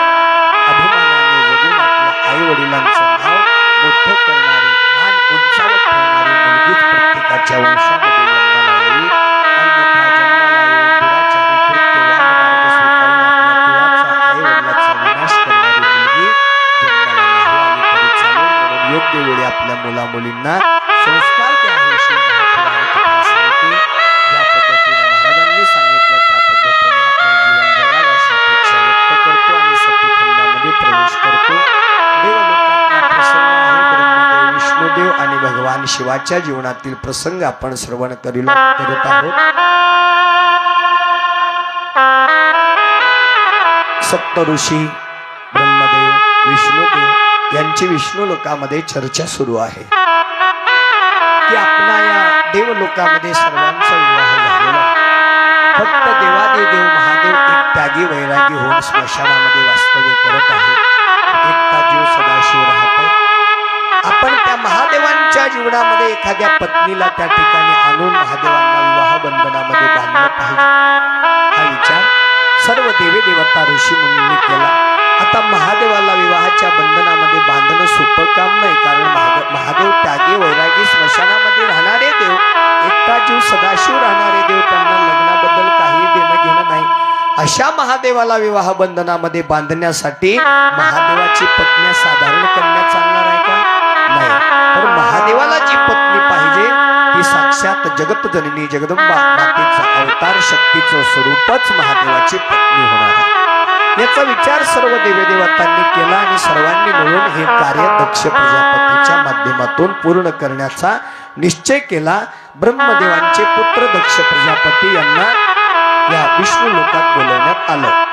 [SPEAKER 1] अभिमानाने जगून आपल्या आई वडिलांचं नाव मोठं करणारी, मान उंचावत ठेवणारी मुलगीच प्रत्येकाच्या वंशामध्ये जन्माला यावी. अन्यथा जन्माला येऊन दुराचारी कृत्य वाममार्ग स्वीकारून आपल्या कुळाचा, आई वडिलाचा विनाश करणारी मुलगी जन्माला नाही आली तरी चालेल. म्हणून योग्य वेळी आपल्या मुलामुलींना संस्कार द्या. हे श्री महापुराण कथा सांगते. ज्या पद्धतीने महाराजांनी सांगितलं त्या पद्धतीने आपण जीवन जगावं अशी अपेक्षा व्यक्त करतो आणि सतीखंडामध्ये प्रवेश करतो. देवलोकातला प्रसंग आहे. ब्रह्मदेव, विष्णुदेव आणि भगवान शिवाच्या जीवनातील प्रसंग आपण श्रवण करत आहोत. सप्त ऋषी ब्रह्मदेव, विष्णुदेव यांची विष्णू लोकामध्ये चर्चा सुरू आहे की आपल्या या देवलोकामध्ये सर्वांचा विवाह झालेला आहे. फक्त देवादिदेव महादेव एक त्यागी वैरागी होऊन स्मशानामध्ये वास्तव्य करत आहे. एकटा जीव सदाशिव राहतो. आपण त्या महादेवांच्या जीवनामध्ये एखाद्या पत्नीला त्या ठिकाणी आणून महादेवांना विवाह बंधनामध्ये बांधलं पाहिजे. हा विचार सर्व देवी देवता ऋषी मुनींनी केला. आता महादेवाला विवाहाच्या बंधनामध्ये बांधणं सोपं काम नाही. कारण महादेव त्यागी वैरागी स्मशानामध्ये राहणारे देव, एकटा जीव सदाशिव राहणारे देव, त्यांना लग्नाबद्दल काही देणं घेणं नाही. अशा महादेवाला विवाह बंधनामध्ये बांधण्यासाठी महादेवाची पत्नी साधारण कन्या चालणार आहे का? नाही. तर महादेवाला जी पत्नी पाहिजे ती साक्षात साक्षात जगत जननी जगदंबा मातेचा अवतार शक्तीचं स्वरूपच महादेवाची पत्नी होणार आहे याचा विचार सर्व देवदेवतांनी केला आणि सर्वांनी मिळून हे कार्य दक्ष प्रजापतीच्या माध्यमातून पूर्ण करण्याचा निश्चय केला ब्रह्मदेवांचे पुत्र दक्ष प्रजापती यांना या विष्णू लोकात बोलवण्यात आलं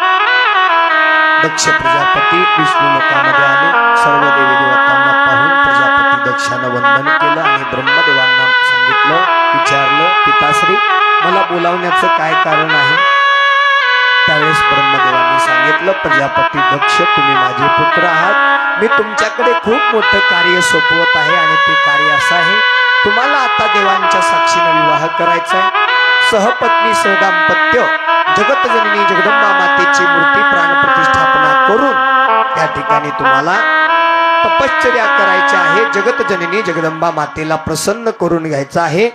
[SPEAKER 1] दक्ष प्रजापती विष्णू लोकामध्ये आले सर्व देवदेवतांना पाहून प्रजापती दक्षानं वंदन केलं आणि ब्रह्मदेवांना सांगितलं विचारलं पिताश्री मला बोलावण्याचं काय कारण आहे त्यावेळेस ब्रह्मदेवांनी सांगितलं प्रजापती दक्ष तुम्ही माझे पुत्र आहात मी तुमच्याकडे खूप मोठं कार्य सोपवत आहे आणि ते कार्य असं आहे तुम्हाला आता देवांच्या साक्षीनं विवाह करायचा आहे सहपत्नी सहदाम्पत्य जगत जननी जगदंबा मातेची मूर्ती प्राणप्रतिष्ठापना करून त्या ठिकाणी तुम्हाला तपश्चर्या करायची आहे जगत जननी जगदंबा मातेला प्रसन्न करून घ्यायचं आहे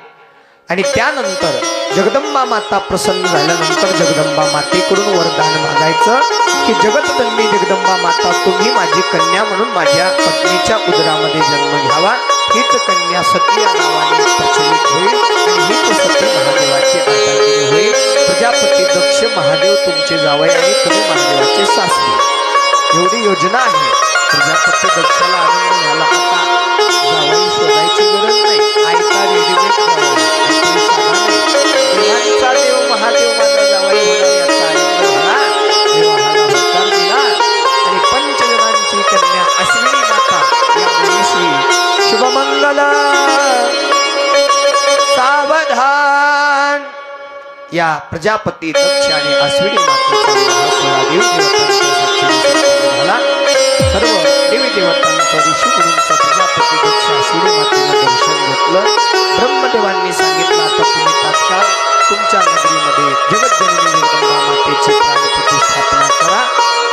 [SPEAKER 1] आणि त्यानंतर जगदंबा माता प्रसन्न झाल्यानंतर जगदंबा मातेकडून वरदान मागायचं की जगत जननी जगदंबा माता तुम्ही माझी कन्या म्हणून माझ्या पत्नीच्या उदरामध्ये जन्म घ्यावा हीच कन्या सती या नावाने प्रचलित होईल आणि हीच सती महादेवाची अर्धांगिनी होईल प्रजापती दक्ष महादेव तुमचे जावई आणि तुम्ही महादेवाचे सासरे एवढी योजना आहे प्रजापती दक्षाला आनंद झाला आता जावई शोधायची गरज नाही आयता रेडीमेड देवांचा देव महादेव माझा जावई होणार याचा आनंद झाला विवाहाला होकार दिला आणि पंचजनांची कन्या अश्विनी माता या मुलीशी शुभमंगल सावधान या प्रजापती दक्ष आणि अश्विनी मातेचा विवाह सोहळा देवदेवतांच्या साक्षीने झाला सर्व देवी देवतांच्या ऋषी मुनींचा प्रजापती दक्ष अश्विनी मातेला दर्शन घेतलं ब्रह्मदेवांनी सांगितलं आता तुम्ही तात्काळ तुमच्या नगरीमध्ये जगत जननी जगदंबा मातेची प्राणप्रतिष्ठापना करा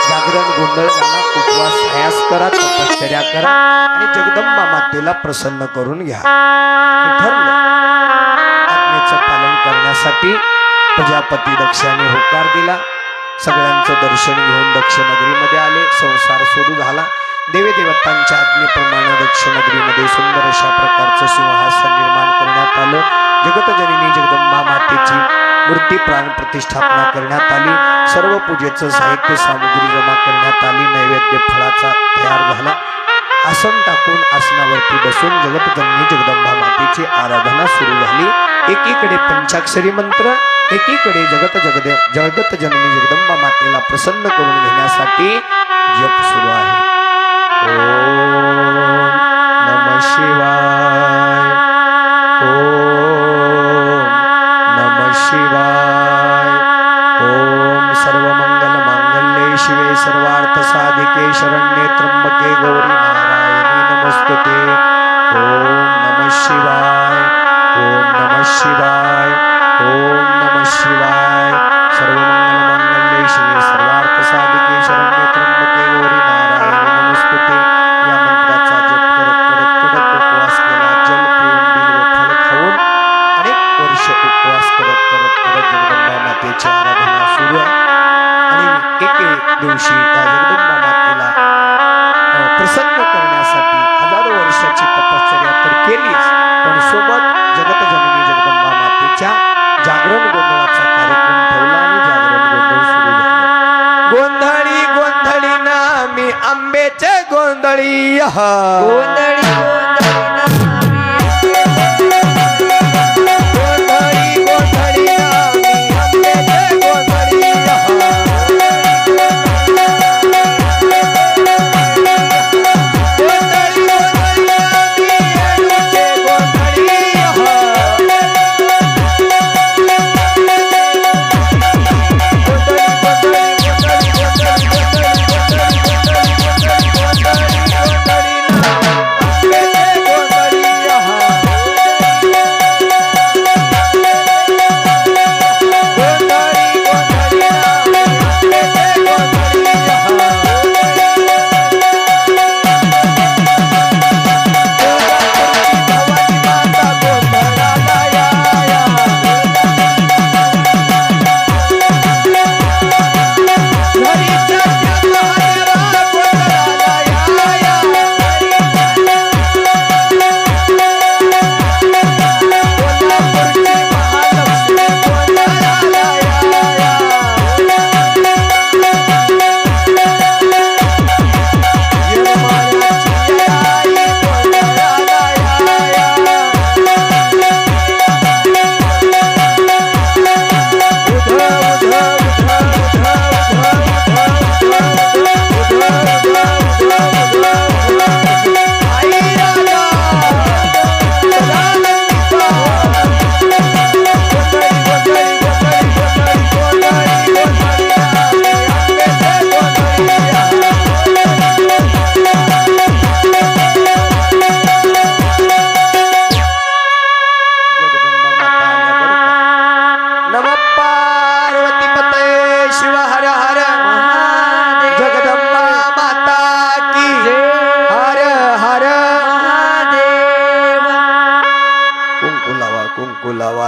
[SPEAKER 1] जागरण गोंधळ घाला उपवास हयास करा तपश्चर्या करा आणि जगदंबा मातेला प्रसन्न करून घ्या हे ठरलं आज्ञेचं पालन करण्यासाठी प्रजापती दक्षाने होकार दिला सगळ्यांचं दर्शन घेऊन दक्ष नगरीमध्ये आले संसार सुरू झाला देवी देवतांच्या आज्ञेप्रमाणे दक्ष नगरीमध्ये सुंदर अशा प्रकारचं सिंहासन निर्माण करण्यात आलं जगत जननी जगदंबा मातेची मूर्ती प्राण प्रतिष्ठापना करण्यात आली सर्व पूजेचं साहित्य सामग्री जमा करण्यात आली नैवेद्य फळाचा तयार झाला आसन टाकून आसनावरती बसून जगत जननी जगदंबा मातेची आराधना सुरू झाली एकीकडे पंचाक्षरी मंत्र एकीकडे जगत जननी जगदंबा मातेला प्रसन्न करून घेण्यासाठी जप सुरू आहे ओम नमः शिवाय ओम नमः शिवाय ओम सर्वमंगल मांगल्ये शिवे सर्वार्थ साधिके शरण्ये त्र्यंबके गौरी नारायणी नमस्तुते ओम नमः शिवाय ओम नमः शिवाय ओम नमः शिवाय सर्वमंगल मांगल्ये शिवे सर्वार्थ साधिके शरण्ये त्र्यंबके गौरी नारायणी नमस्तुते या मंत्राचा जप करत करत कडक उपवास केला जल पिऊन बिल्व फळ खाऊन अनेक वर्ष उपवास करत करत करत जगदंबा मातेची आराधना सुरू आहे आणि एके दिवशी या जगदंबा मातेला प्रसन्न करण्यासाठी हजारो वर्षाची तपश्चर्या तर केलीच पण सोबत जगत जननी जगदंबा मातेच्या जागरण गोंधळाचा कार्यक्रम ठेवला आणि जागरण गोंधळ सुरू झाला गोंधळी गोंधळी ना मी आंब्याचे गोंधळी
[SPEAKER 2] गोंधळी
[SPEAKER 1] गोंधळी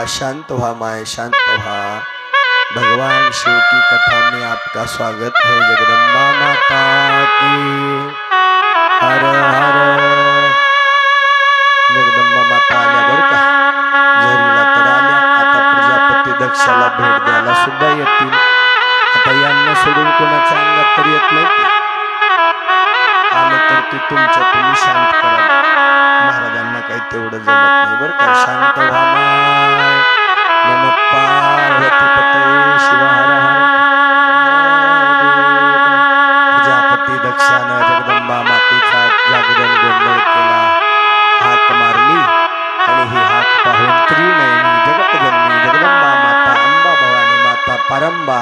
[SPEAKER 1] शांत व्हा माय शांत व्हा। भगवान शिव की कथा में आपका स्वागत है। जगदम्बा माता की हर हर। जगदम्बा माता आल्या बर का, झरीला तर आल्या, आता प्रजापती दक्षाला भेट द्यायला सुद्धा येतील। आता यांना सोडून कोणाच्या अंगात तरी येत नाही की? आलं तर ते तुमच्या तुम्ही शांत करा, महाराजांना काही तेवढं जमत नाही बर का। शांत व्हा माय नमः पार्वतीपतये शिव हर हर महादेव। प्रजापती दक्षानं जगदंबा मातेचा जागरण गोंधळ केला, हाक मारली आणि ही हाक पाहून त्रिनयनी जगतजननी जगदंबा माता अंबा भवानी माता पारंबा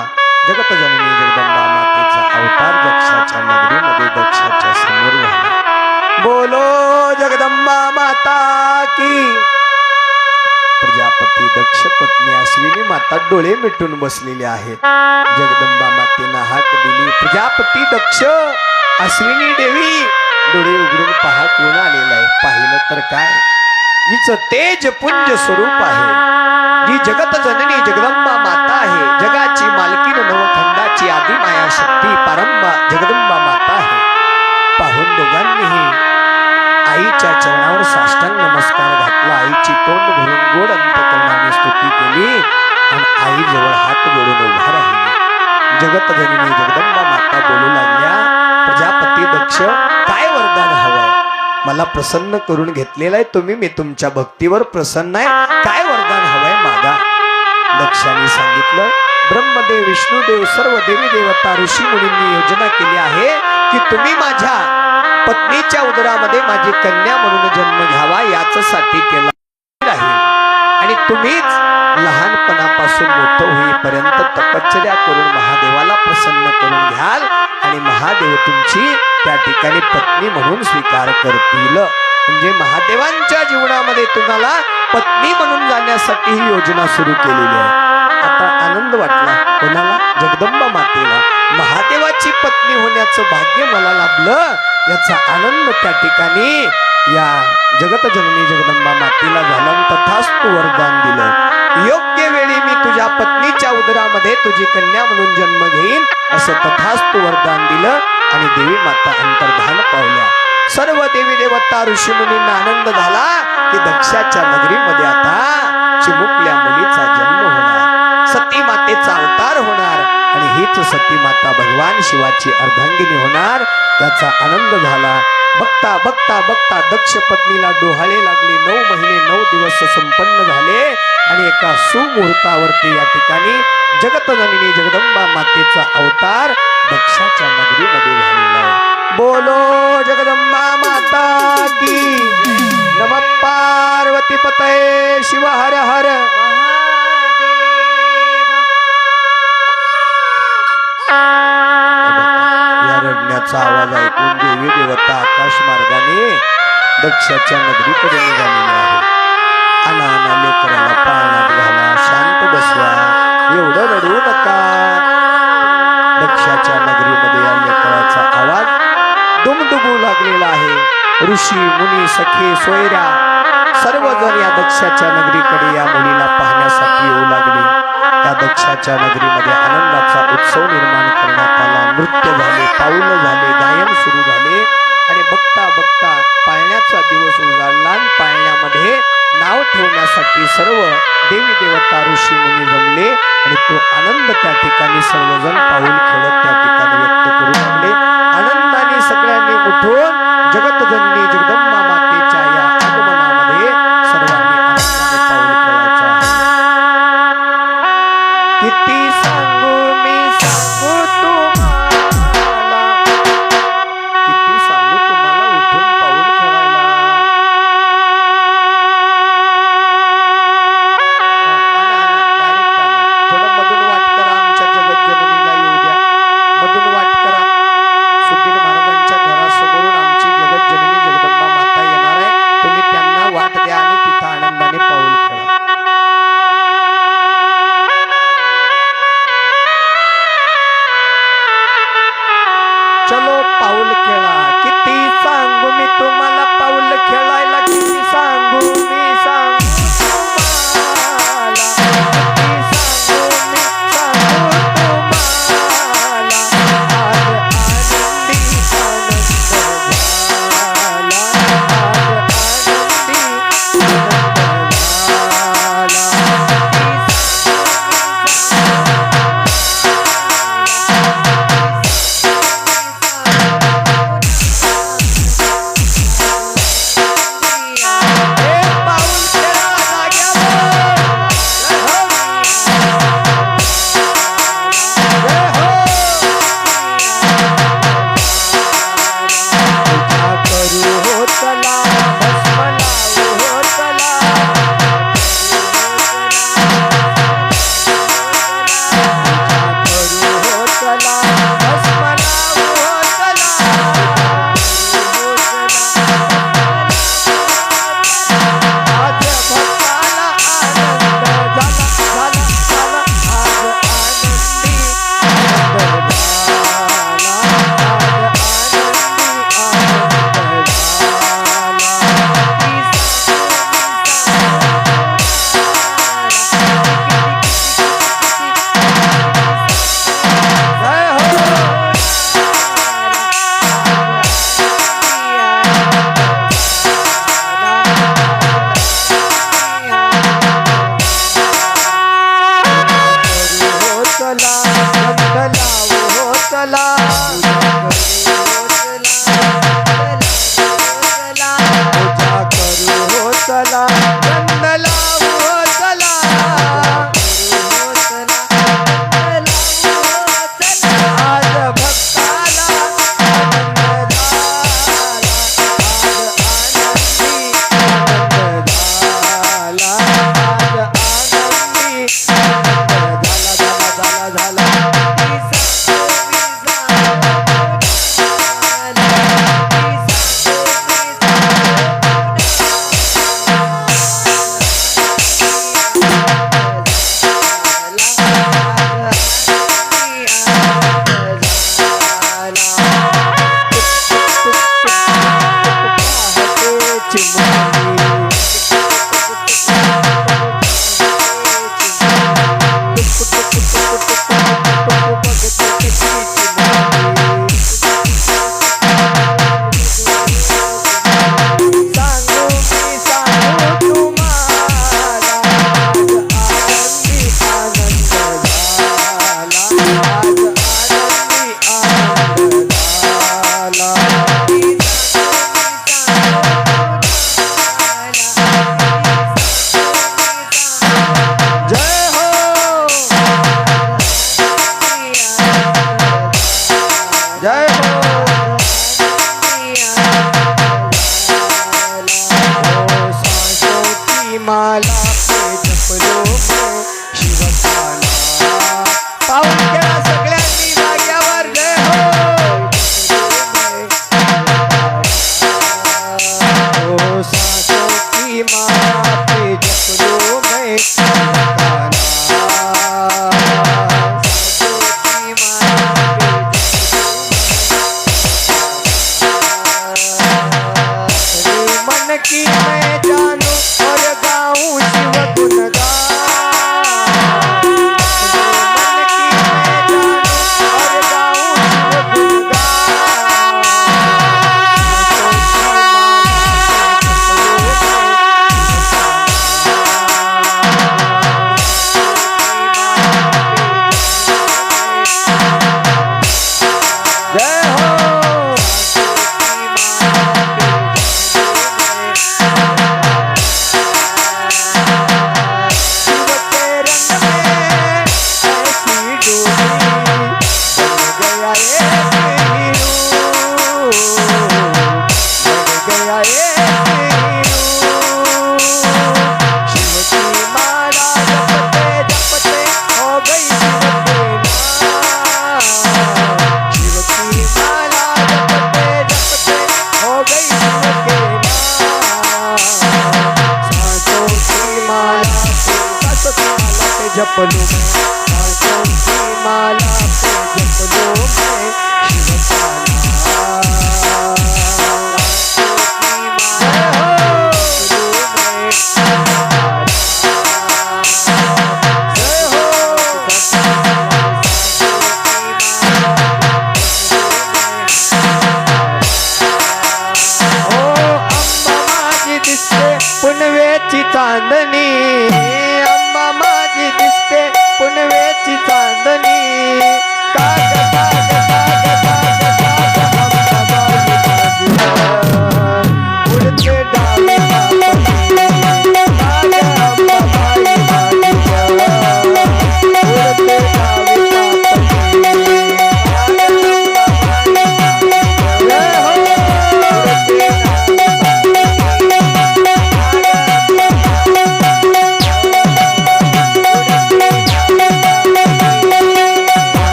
[SPEAKER 1] जगतजननी जगदंबा मातेचा अवतार दक्षाच्या नगरीमध्ये दक्षाच्या समोर झाला। बोलो जगदंबा माता की। प्रजापती दक्ष पत्नी अश्विनी माता डोळे मिटून बसलेली आहेत। जगदंबा मातेनं हाक दिली, प्रजापती दक्ष अश्विनी देवी डोळे उघडून पहा कोण आलेला आहे। पाहिलं तर काय, हिचं तेज पुंज स्वरूप आहे, जी जगत जननी जगदंबा माता आहे, जगाची मालकीन नवखंडाची आदिमाया शक्ती पारंबा जगदंबा माता आहे। पाहून दोघांनीही आईच्या चरणावर साष्टांग नमस्कार घातला, आईची तोंड भरून गोड अंतकरणाने स्तुती केली आणि आई जवळ हात जोडून उभा राहिली। जगत जननी जगदंबा माता बोलू लागल्या, प्रजापती दक्ष काय वरदान हवंय? मला प्रसन्न करून घेतलेलं आहे तुम्ही, मी तुमच्या भक्तीवर प्रसन्न आहे, काय वरदान हवंय मागा। दक्षाने सांगितलं, ब्रह्मदेव विष्णुदेव सर्व देवी देवता ऋषी मुनींनी योजना केली आहे की तुम्ही माझ्या पत्नीच्या उदरामध्ये माझी कन्या म्हणून जन्म घ्यावा, याच्यासाठी केला आहे आणि तुम्हीच लहानपणापासून मोठं होईपर्यंत तपश्चर्या करून महादेवाला प्रसन्न करून घ्याल आणि महादेव तुमची त्या ठिकाणी पत्नी म्हणून स्वीकार करतील। म्हणजे महादेवांच्या जीवनामध्ये तुम्हाला पत्नी म्हणून जाण्यासाठी ही योजना सुरू केलेली आहे। आता आनंद वाटला कोणाला? जगदंबा मातेला। महादेवाची पत्नी होण्याचं भाग्य मला लाभलं, याचा आनंद त्या ठिकाणी या जगतजननी जगदंबा मातेला झाला। तथास्तु वरदान दिलं, योग्य वेळी मी तुझ्या पत्नीच्या उदरामध्ये तुझी कन्या म्हणून जन्म घेईन असं तथास्तु वरदान दिलं आणि देवी माता अंतर्धान पावल्या। सर्व देवी देवता ऋषी मुनींना आनंद झाला की दक्षाच्या नगरीमध्ये आता चिमुकल्या मुलीचा जन्म होणार, सती मातेचा अवतार होणार आणि हीच सती माता भगवान शिवाची अर्धांगिनी होणार, याचा आनंद झाला। बघता बघता बघता दक्ष पत्नीला डोहाळे लागले, 9 महिने 9 दिवस संपन्न झाले आणि एका सुमुहूर्तावरती या ठिकाणी जगतजननी जगदंबा मातेचा अवतार दक्षाच्या नगरीमध्ये झालेला आहे। बोलो जगदंबा माता की नमः पार्वतीपतये शिव हर हर या रडण्याचा आवाज ऐकून देवी देवता आकाश मार्गाने दक्षाच्या नगरीकडे निघालेली आहे। आणा आणा लेकराला पाळण्यात घाला, शांत बसवा, एवढं रडू नका। दक्षाच्या नगरीमध्ये या लेकराचा आवाज दुमदुमू लागलेला आहे। ऋषी मुनी सखे सोयऱ्या सर्वजण या दक्षाच्या नगरीकडे या मुलीला पाहण्यासाठी येऊ लागले। या दक्षाच्या नगरीमध्ये आनंदाचा उत्सव निर्माण करण्यात आला, नृत्य झाले, पाऊल झाले, गायन सुरू झाले आणि बघता बघता पाळण्याचा दिवस उजाडला आणि पाळण्यामध्ये नाव ठेवण्यासाठी सर्व देवी देवता ऋषी मुनी जमले आणि तो आनंद त्या ठिकाणी सर्वजण पाऊल खेळत त्या ठिकाणी व्यक्त करू लागले। आनंदाने सगळ्यांनी उठून जगतजननी जगदंबा मातेच्या या आगमनामध्ये सर्वांनी आनंदाने पाऊल खेळायचं आहे। किती सांगू मी सांगू तुम्हाला, किती सांगू तुम्हाला उठून पाऊल खेळायला। थोडं मधून वाट करा, आमच्या जगत जननीला येऊ द्या, मधून वाट करा। सुधीर महाराजांच्या घरासमोरून की मैं जानू और गाऊं शिव गुणगान। मन की मैं जानू और गाऊं शिव गुणगान। जय हो जप लो सांसों की माला पे जप लो मैं शिव का नाम। पुनवेची चांदणी अंबा माझी दिसते पुनवेची चांदणी काग काग काग काग काग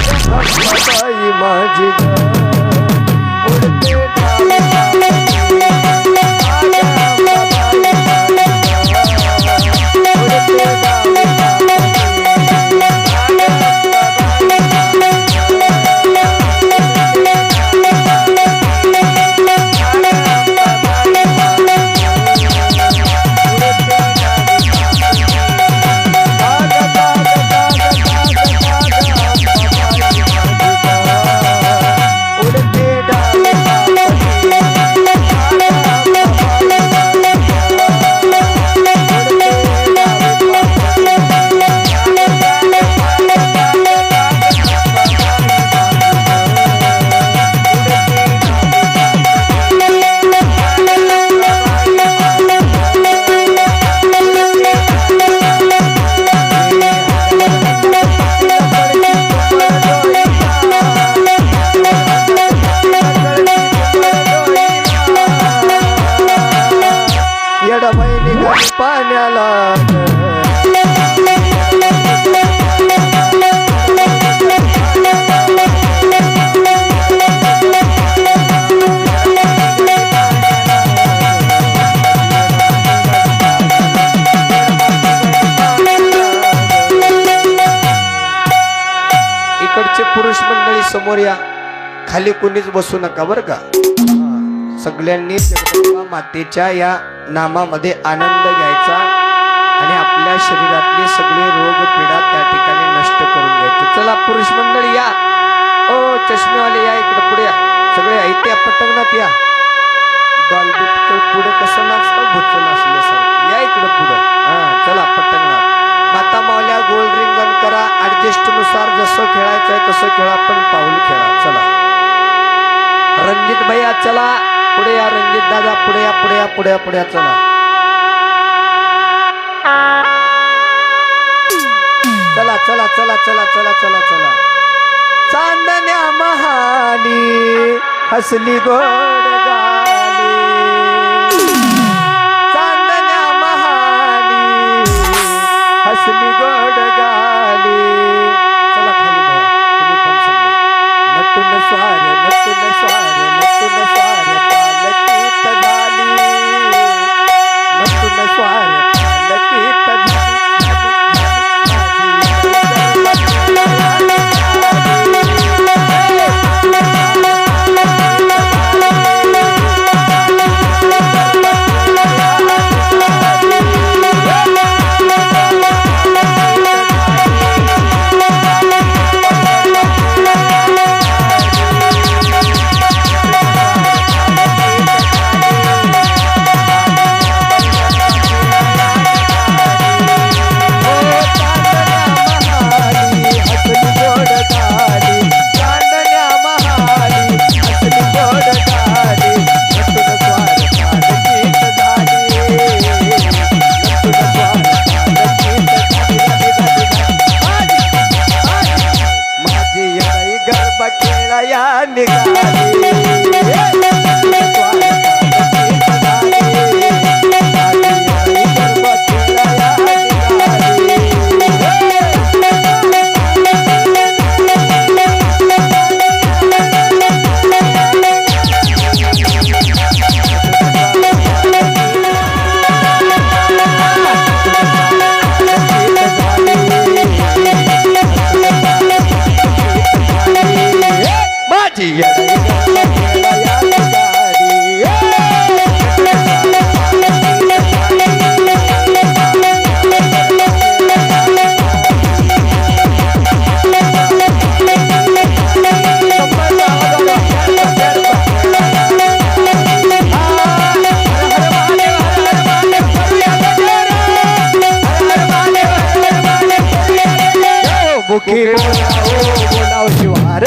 [SPEAKER 1] अंबाबाई माझी उडते डावी बापती काग अंबाबाई माझी उडते डावी बापती पाण्याला इकडचे पुरुष मंडळी समोर या खाली कोणीच बसू नका बरं का सगळ्यांनी जगदंबा मातेच्या या नामामध्ये आनंद घ्यायचा आणि आपल्या शरीरातले सगळे रोग पीडा त्या ठिकाणी नष्ट करून घ्यायचे चला पुरुष मंडळी या ओ चष्मेवाले या इकडे पुढे या सगळे ऐत्या पटंगणात या डॉल्बी पुढे कसं नाचतं भुच्च नाचल्यासारखं या इकडे पुढे चला पटंगणात माता मावल्या गोल रिंगण करा ऍडजस्ट नुसार जसं खेळायचंय तसं खेळा पण पाऊल खेळा चला रणजित भैया चला पुढे या रणजित दादा पुढे या पुढे या पुढे या पुढे या चला चला चला चला चला चला चला चला चांदण्या महाली हसली गोड गाली मुखी बोलाव शिवार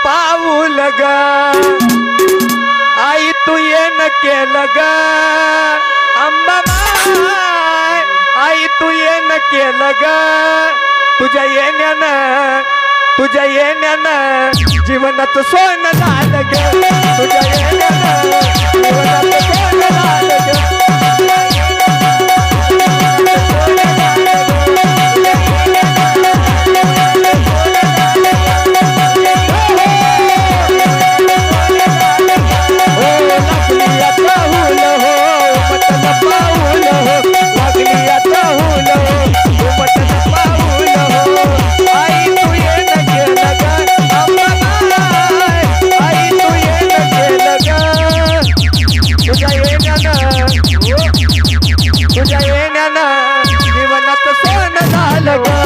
[SPEAKER 1] पाऊल ग आई तू ये न केलं ग अंबा माय आई तू ये न केलं ग तुझ्या येण्यानं जीवनाचं सोनं झालं ग तुझ्या येण्यानं जीवनाचं सोनं झालं ग तुझ्या येण्यानं जीवनाचं सोनं झालं ग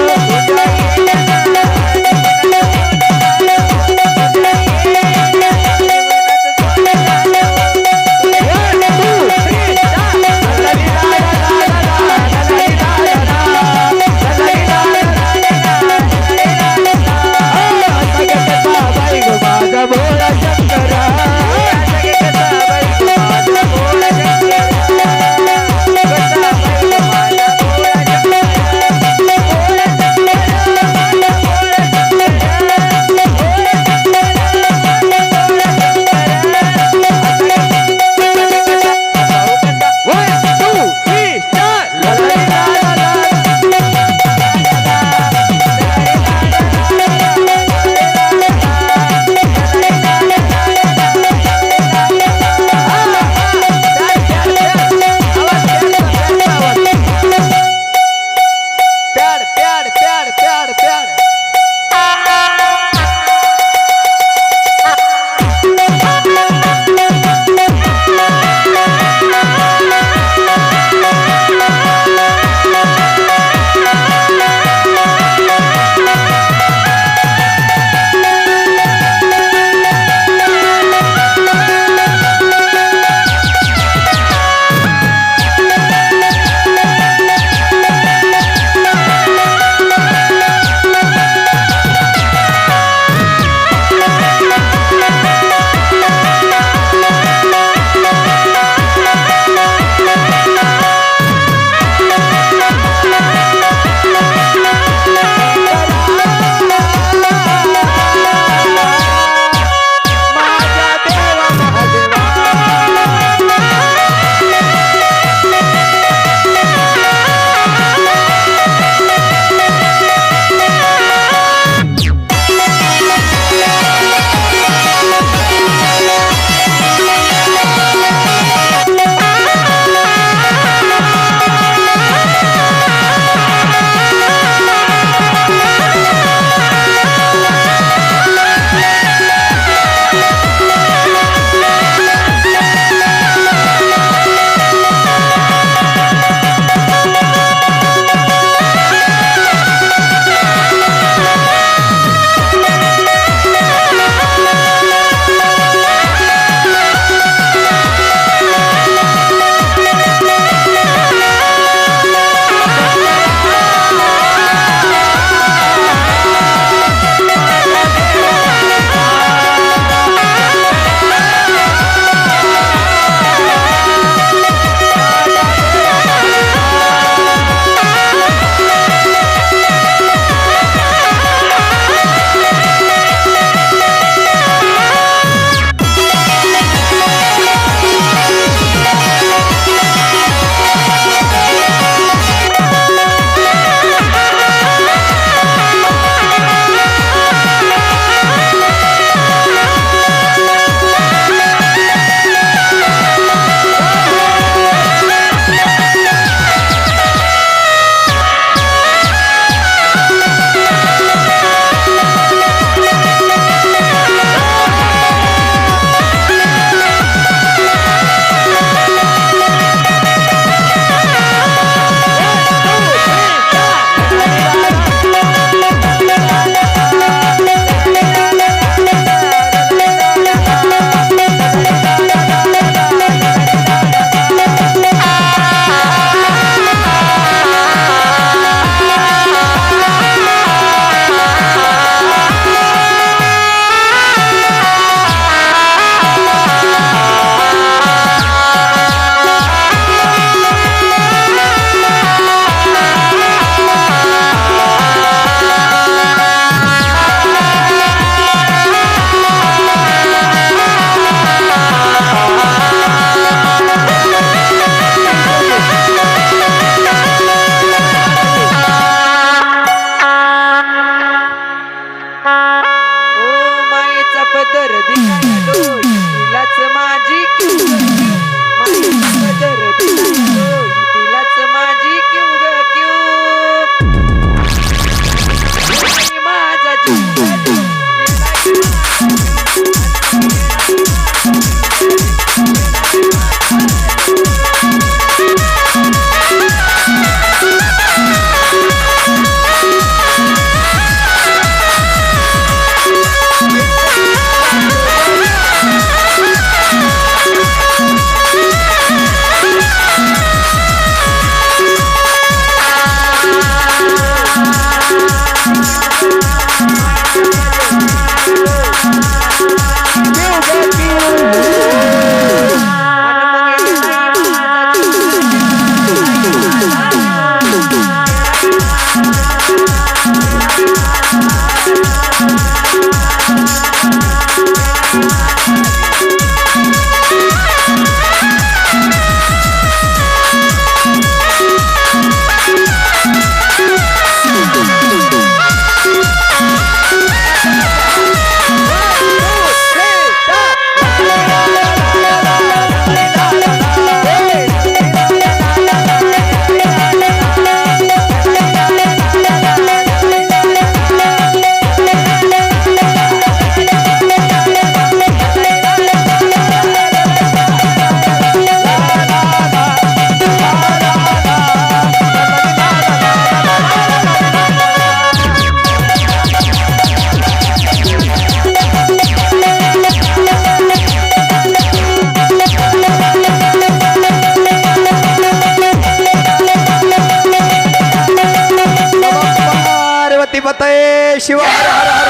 [SPEAKER 1] शिव हर हर हर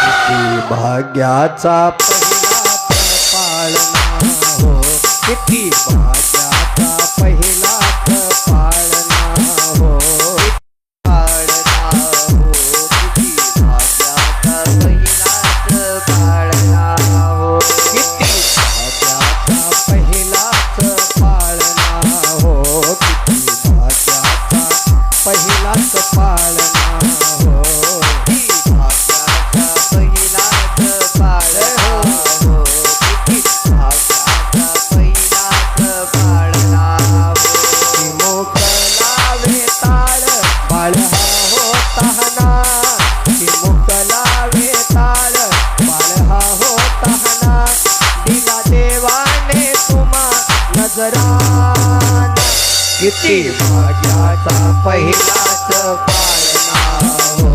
[SPEAKER 1] किती भाग्याचा पहिलाच पाळणा हो किती भाग्याचा पहिलाच पाळणा हो
[SPEAKER 2] पाळणा हो किती भाग्याचा पहिलाच पाळणा हो
[SPEAKER 1] किती भाग्याचा पहिलाच पाळणा हो किती भाग्याचा पहिलाच पाळणा हो
[SPEAKER 2] किती भाग्याचा पहिलाच पाळणा हो किती भाग्याचा पहिलाच पाळणा हो
[SPEAKER 1] मोकलावे ताळ बाळ हा होता मोकलावे ताळ बाळ हा होता दिला देवाने तुम्हा नजरान किती भाग्याचा पहिलाच पाळणा हो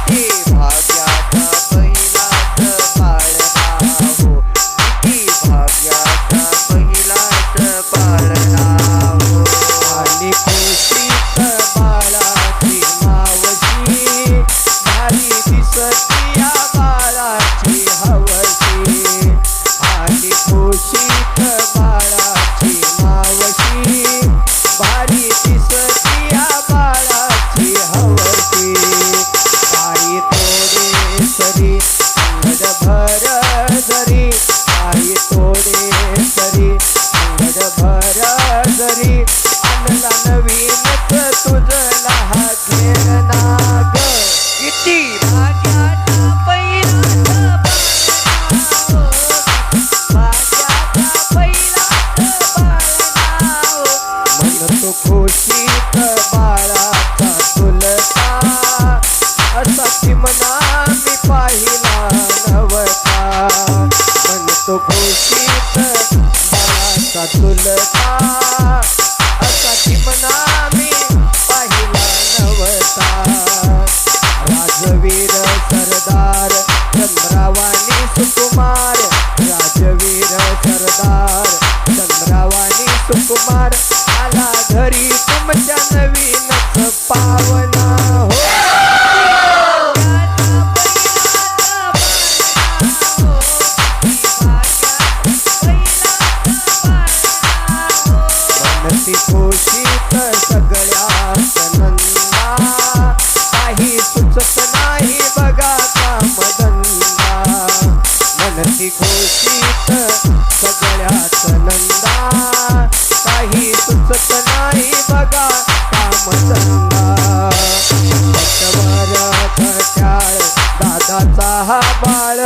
[SPEAKER 2] किती भाग्याचा पहिलाच पाळणा हो किती भाग्याचा पहिलाच पाळणा हो
[SPEAKER 1] आणि खुशीत बाळाची मावशी भारी दिसती या बाळाची हवशी आणि खुशीत बाळाची मावशी भारी दिसती या बाळाची हवशी काही थोडे सरी अंगड भर जरी काही थोडे सरी अंगड भर जरी आणला नवीनच तुझला हा खेळणा ग
[SPEAKER 2] किती भाग्याचा पहिलाच पाळणा हो भाग्याचा पहिलाच पाळणा हो
[SPEAKER 1] म्हणतो खुशीत बाळाचा तुलता असा चिमणा मी पाहिला नवता म्हणतो खुशीत बाळाचा तुलता असा चिमणा मी पाहिला नवता राजवीर सरदार चंद्रावाणी सुकुमार राजवीर सरदार चंद्रावाणी सुकुमार आला घरी तुमच्या नवीनच पावना हो मनती खुशीत सगळ्यात नंदा काही सुचत नाही बघा कामधंदा मनती खुशीत सगळ्यात नंदा काही सुचत नाही बघा कामधंदा पटवर खट्याळ दादाचा हा बाळ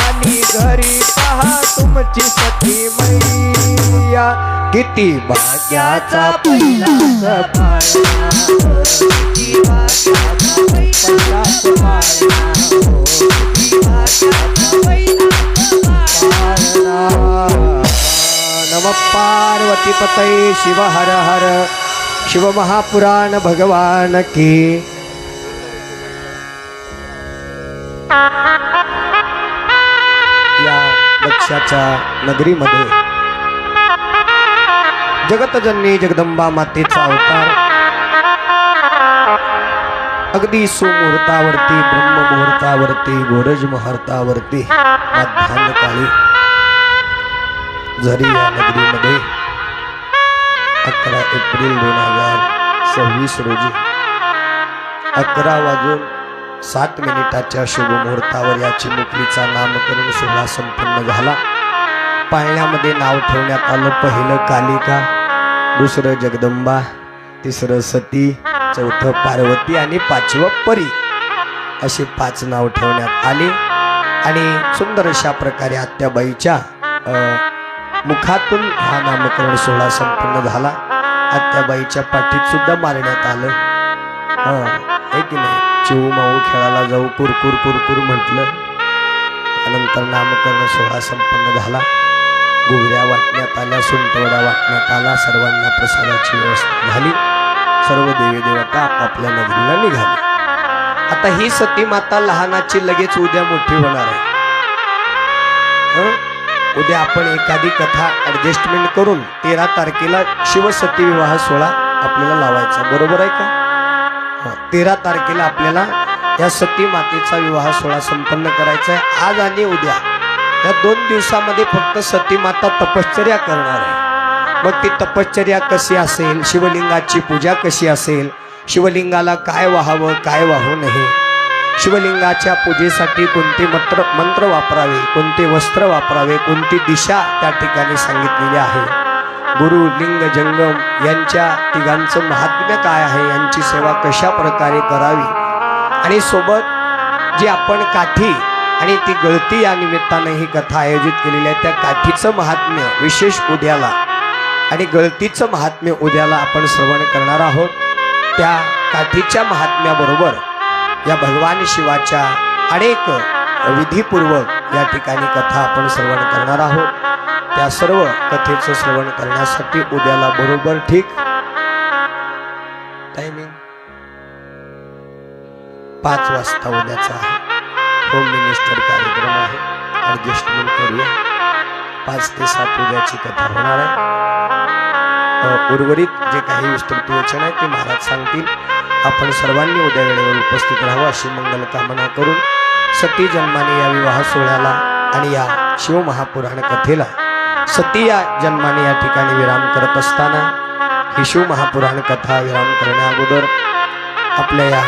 [SPEAKER 1] आणि घरी पहा तुमची सखी मैया किती भाग्याचा पहिलाच पाळणा हो, किती भाग्याचा पहिलाच पाळणा हो, किती भाग्याचा पहिलाच पाळणा. नमः पार्वती पतये शिव हर हर शिव महापुराण भगवान की या दक्षाच्या नगरीमध्ये जगतजननी जगदंबा मातेचा अवतार अगदी सुमुहूर्तावरती ब्रह्ममुहूर्तावरती गोरज मुहूर्तावरती मध्यान्ह काळी झरी या नगरीमध्ये 11 एप्रिल 2026 रोजी 11:07 शुभ मुहूर्तावर या चिमुकलीचा नामकरण सोहळा संपन्न झाला. पाळण्यामध्ये नाव ठेवण्यात आलं. पहिलं कालिका, दुसरं जगदंबा, तिसरं सती, चौथं पार्वती आणि 5वं परी अशी 5 नाव ठेवण्यात आली. आणि सुंदर अशा प्रकारे आत्याबाईच्या मुखातून हा नामकरण सोहळा संपन्न झाला. आत्याबाईच्या पाठीत सुद्धा मारण्यात आलं. आहे की नाही, चिऊ माऊ खेळायला जाऊ कुरकुर कुरकुर म्हटलं. त्यानंतर नामकरण सोहळा संपन्न झाला. गुगऱ्या वाटण्यात आल्या, सुंटवडा वाटण्यात आला. सर्वांना प्रसादाची व्यवस्था झाली. सर्व देवी देवता आपापल्या नगरीला निघाली. आता ही सती माता लहानाची लगेच उद्या मोठी होणार आहे. उद्या आपण एखादी कथा ऍडजस्टमेंट करून 13 तारखेला शिवसती विवाह सोहळा आपल्याला लावायचा. बरोबर आहे का? 13 तारखेला आपल्याला या सती मातेचा विवाह सोहळा संपन्न करायचा आहे. आज आणि उद्या या 2 दिवसामध्ये फक्त सती माता तपश्चर्या करणार आहे. मग ती तपश्चर्या कशी असेल, शिवलिंगाची पूजा कशी असेल, शिवलिंगाला काय वाहावं काय वाहू नये, शिवलिंगाच्या पूजेसाठी कोणते मंत्र वापरावे, कोणते वस्त्र वापरावे, कोणती दिशा त्या ठिकाणी सांगितलेली आहे. गुरु लिंग जंगम यांच्या तिघांचं महात्म्य काय आहे, यांची सेवा कशा प्रकारे करावी, आणि सोबत जी आपण काठी आणि ती गळती या निमित्ताने ही कथा आयोजित केलेली आहे. त्या काठीचं महात्म्य विशेष उद्याला आणि गळतीचं महात्म्य उद्याला आपण श्रवण करणार आहोत. त्या काठीच्या महात्म्याबरोबर या भगवान शिवाच्या अनेक विधीपूर्वक या ठिकाणी कथा आपण श्रवण करणार आहोत. त्या सर्व कथेचं श्रवण करण्यासाठी उद्याला बरोबर ठीक टायमिंग 5 वाजता उद्याचा आहे. होम मिनिस्टर कार्यक्रम आहे, ऍडजस्टमेंट करूया. 5 ते 7 उद्याची कथा होणार आहे. उर्वरित जे काही विस्तृत वचन आहे ते महाराज सांगतील. आपण सर्वांनी उद्या वेळेवर उपस्थित राहावं अशी मंगल कामना करून सती जन्माने या विवाह सोहळ्याला आणि या शिवमहापुराण कथेला सती या जन्माने या ठिकाणी विराम करत असताना ही शिवमहापुराण कथा विराम करण्या अगोदर आपल्या या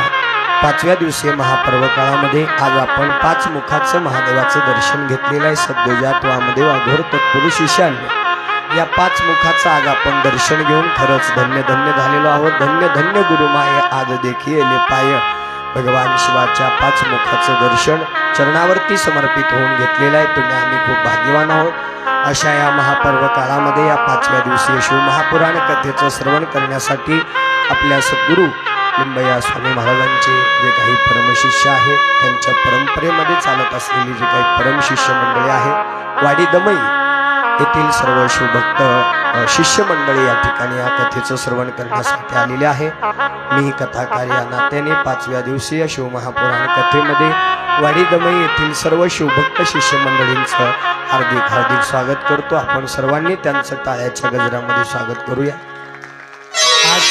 [SPEAKER 1] 5व्या दिवसीय महापर्व काळामध्ये आज आपण 5 मुखाचं महादेवाचं दर्शन घेतलेलं आहे. सद्गुजात वामदेव अघोर तत्पुरुष ईशान्य या 5 मुखाचं आज आपण दर्शन घेऊन खरंच धन्य धन्य झालेलो आहोत. धन्य धन्य गुरुमाय आज देखील पाय भगवान शिवाच्या 5 मुखाचं दर्शन चरणावरती समर्पित होऊन घेतलेलं आहे. तुम्ही आम्ही खूप भाग्यवान आहोत. अशा या महापर्व काळामध्ये या 5व्या दिवसीय शिवमहापुराण कथेचं श्रवण करण्यासाठी आपल्या सद्गुरू लिंबया स्वामी महाराजांचे जे काही परमशिष्य आहेत, त्यांच्या परंपरेमध्ये चालत असलेली जे काही परमशिष्य मंडळी आहे, वाडी दमई येथील सर्व शिवभक्त शिष्य मंडळी या ठिकाणी या कथेचं श्रवण करण्यासाठी आलेले आहे. मी कथाकार या नात्याने 5व्या दिवसीय शिवमहापुराण कथेमध्ये वाडी दमई येथील सर्व शिवभक्त शिष्य मंडळींचं हार्दिक हार्दिक स्वागत करतो. आपण सर्वांनी त्यांचं टाळ्याच्या गजरामध्ये स्वागत करूया. आज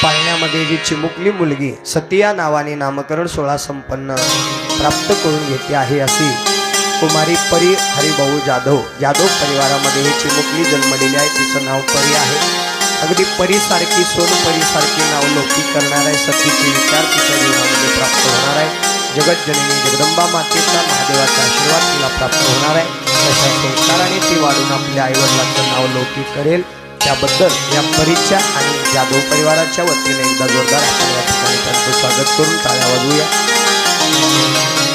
[SPEAKER 1] पाळण्यामध्ये जी चिमुकली मुलगी सतिया नावाने नामकरण सोहळा संपन्न प्राप्त करून घेते आहे अशी कुमारी परी हरिभाऊ जाधव परिवारामध्ये ही चिमुकली जन्मलेली आहे. तिचं नाव परी आहे. अगदी परीसारखी सोनपरीसारखी नावलौकिक करणार आहे. सतीचे विचार तिच्या जीवनामध्ये प्राप्त होणार आहे. जगतजननी जगदंबा मातेचा महादेवाचा आशीर्वाद तिला प्राप्त होणार आहे. अशा संस्काराने ती वाढून आपल्या आईवडिलांचं नाव लौकिक करेल. त्याबद्दल या परीच्या आणि जाधव परिवाराच्या वतीने एकदा जोरदार आपण या ठिकाणी त्यांचं स्वागत करून टाळ्या वाजवूया.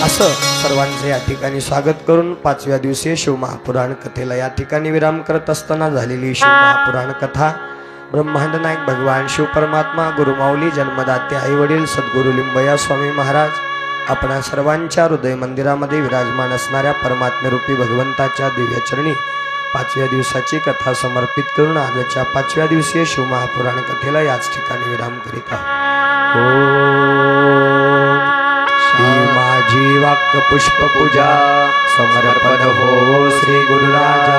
[SPEAKER 1] असं सर्वांचं या ठिकाणी स्वागत करून 5व्या दिवसीय शिवमहापुराण कथेला या ठिकाणी विराम करत असताना झालेली शिवमहापुराण कथा ब्रह्मांड नायक भगवान शिव परमात्मा गुरुमाऊली जन्मदाते आई वडील सद्गुरू लिंबया स्वामी महाराज आपणा सर्वांच्या हृदय मंदिरामध्ये विराजमान असणाऱ्या परमात्म्यरूपी भगवंताच्या दिव्यचरणी 5व्या दिवसाची कथा समर्पित करून आजच्या 5व्या दिवसीय शिवमहापुराण कथेला याच ठिकाणी विराम करीत आहोत. माझी वाक्य पुष्प पूजा समर्पण हो श्री गुरुराजा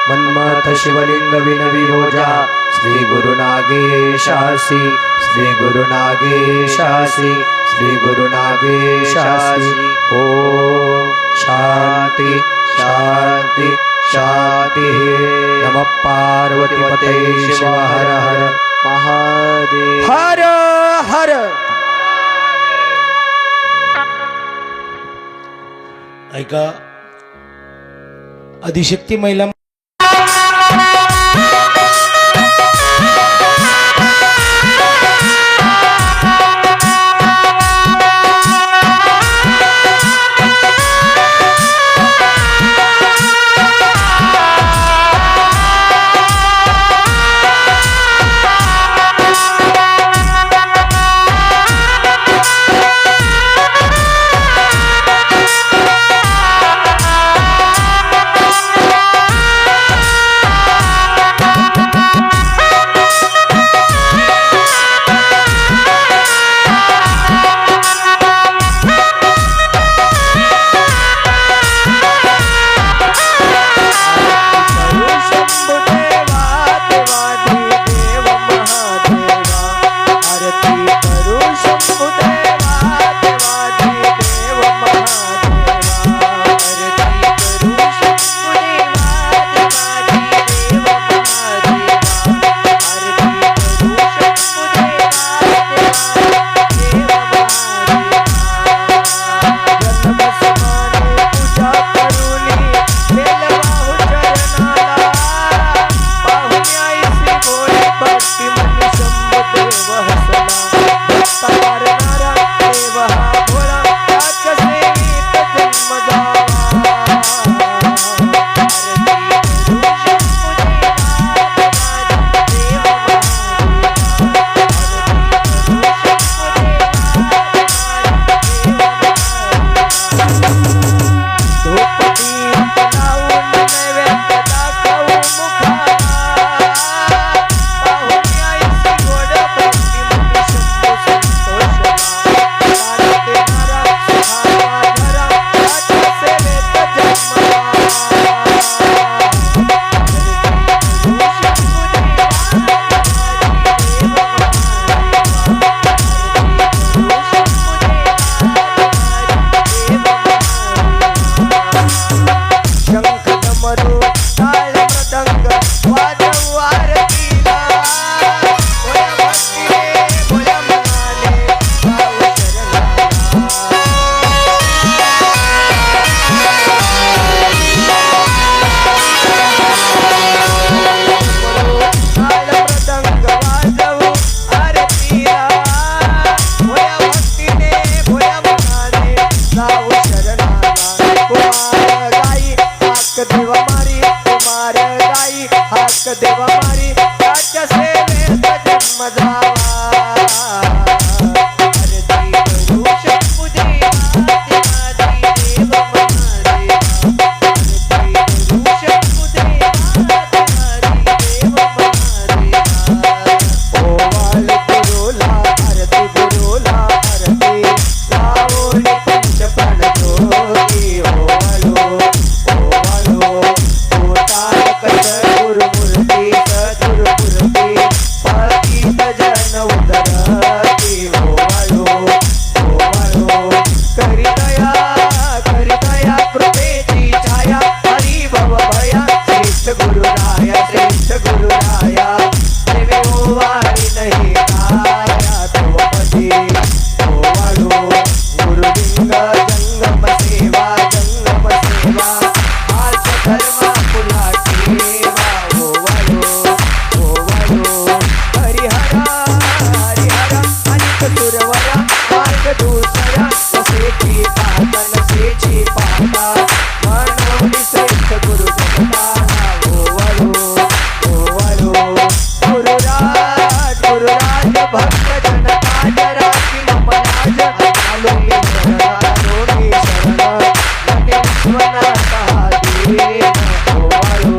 [SPEAKER 1] मन्मथ शिवलिंग विनविभोजा श्री गुरुनागेशासी श्री गुरुनागेशासी श्री गुरुनागेशासी. ओम शांती शांती शांति. नमः पार्वती पतये शिव हर हर महादेव. हर हर.
[SPEAKER 3] ऐका आदिशक्ती महिला
[SPEAKER 1] देव हसला भक्ता वारणारा देव हा भोळा त्याच्या सेवेत जन्म जावा देवा मारी त्याच्या सेवेत जन्म जावा आरती करू शकू देवा देवादी देव महादेवा आरती करू शकू देवा देवादी देव महादेवा ओवाळ गुरुला आरती गुरुला आरती लावोली पंचप्राण ज्योती ओवाळो ओवाळो ओताळ कस गुरुमूर्ती सद्गुरुमूर्ती पतित जन उदरती ओवाळो ओवाळो करी दया कृपेची छाया हरी भव भया श्रेष्ठ गुरुराया देवे ओवाळी नाही काया तवपदी ओवाळो गुरुलिंग जंगम सेवा आज धर्म पुन्हा ठेवा हरिहरा अनिक सुरवरा मार्ग दूसरा नसेची पाहता मनोनी श्रेष्ठ गुरु जगता ओवाळो गुरुराज भक्त जनता जरा की ममराज आलो मी शरण मने विश्वनाथ देव ओवाळो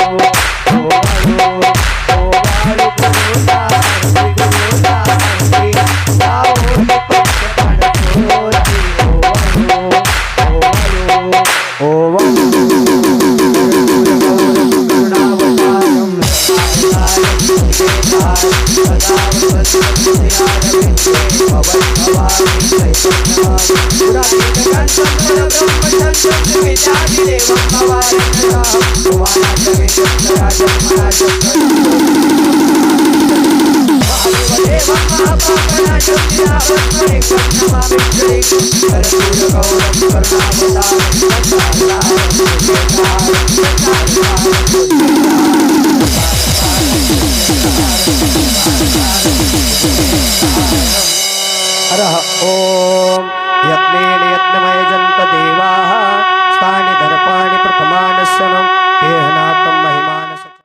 [SPEAKER 1] ओम यज्ञेन यज्ञमय जन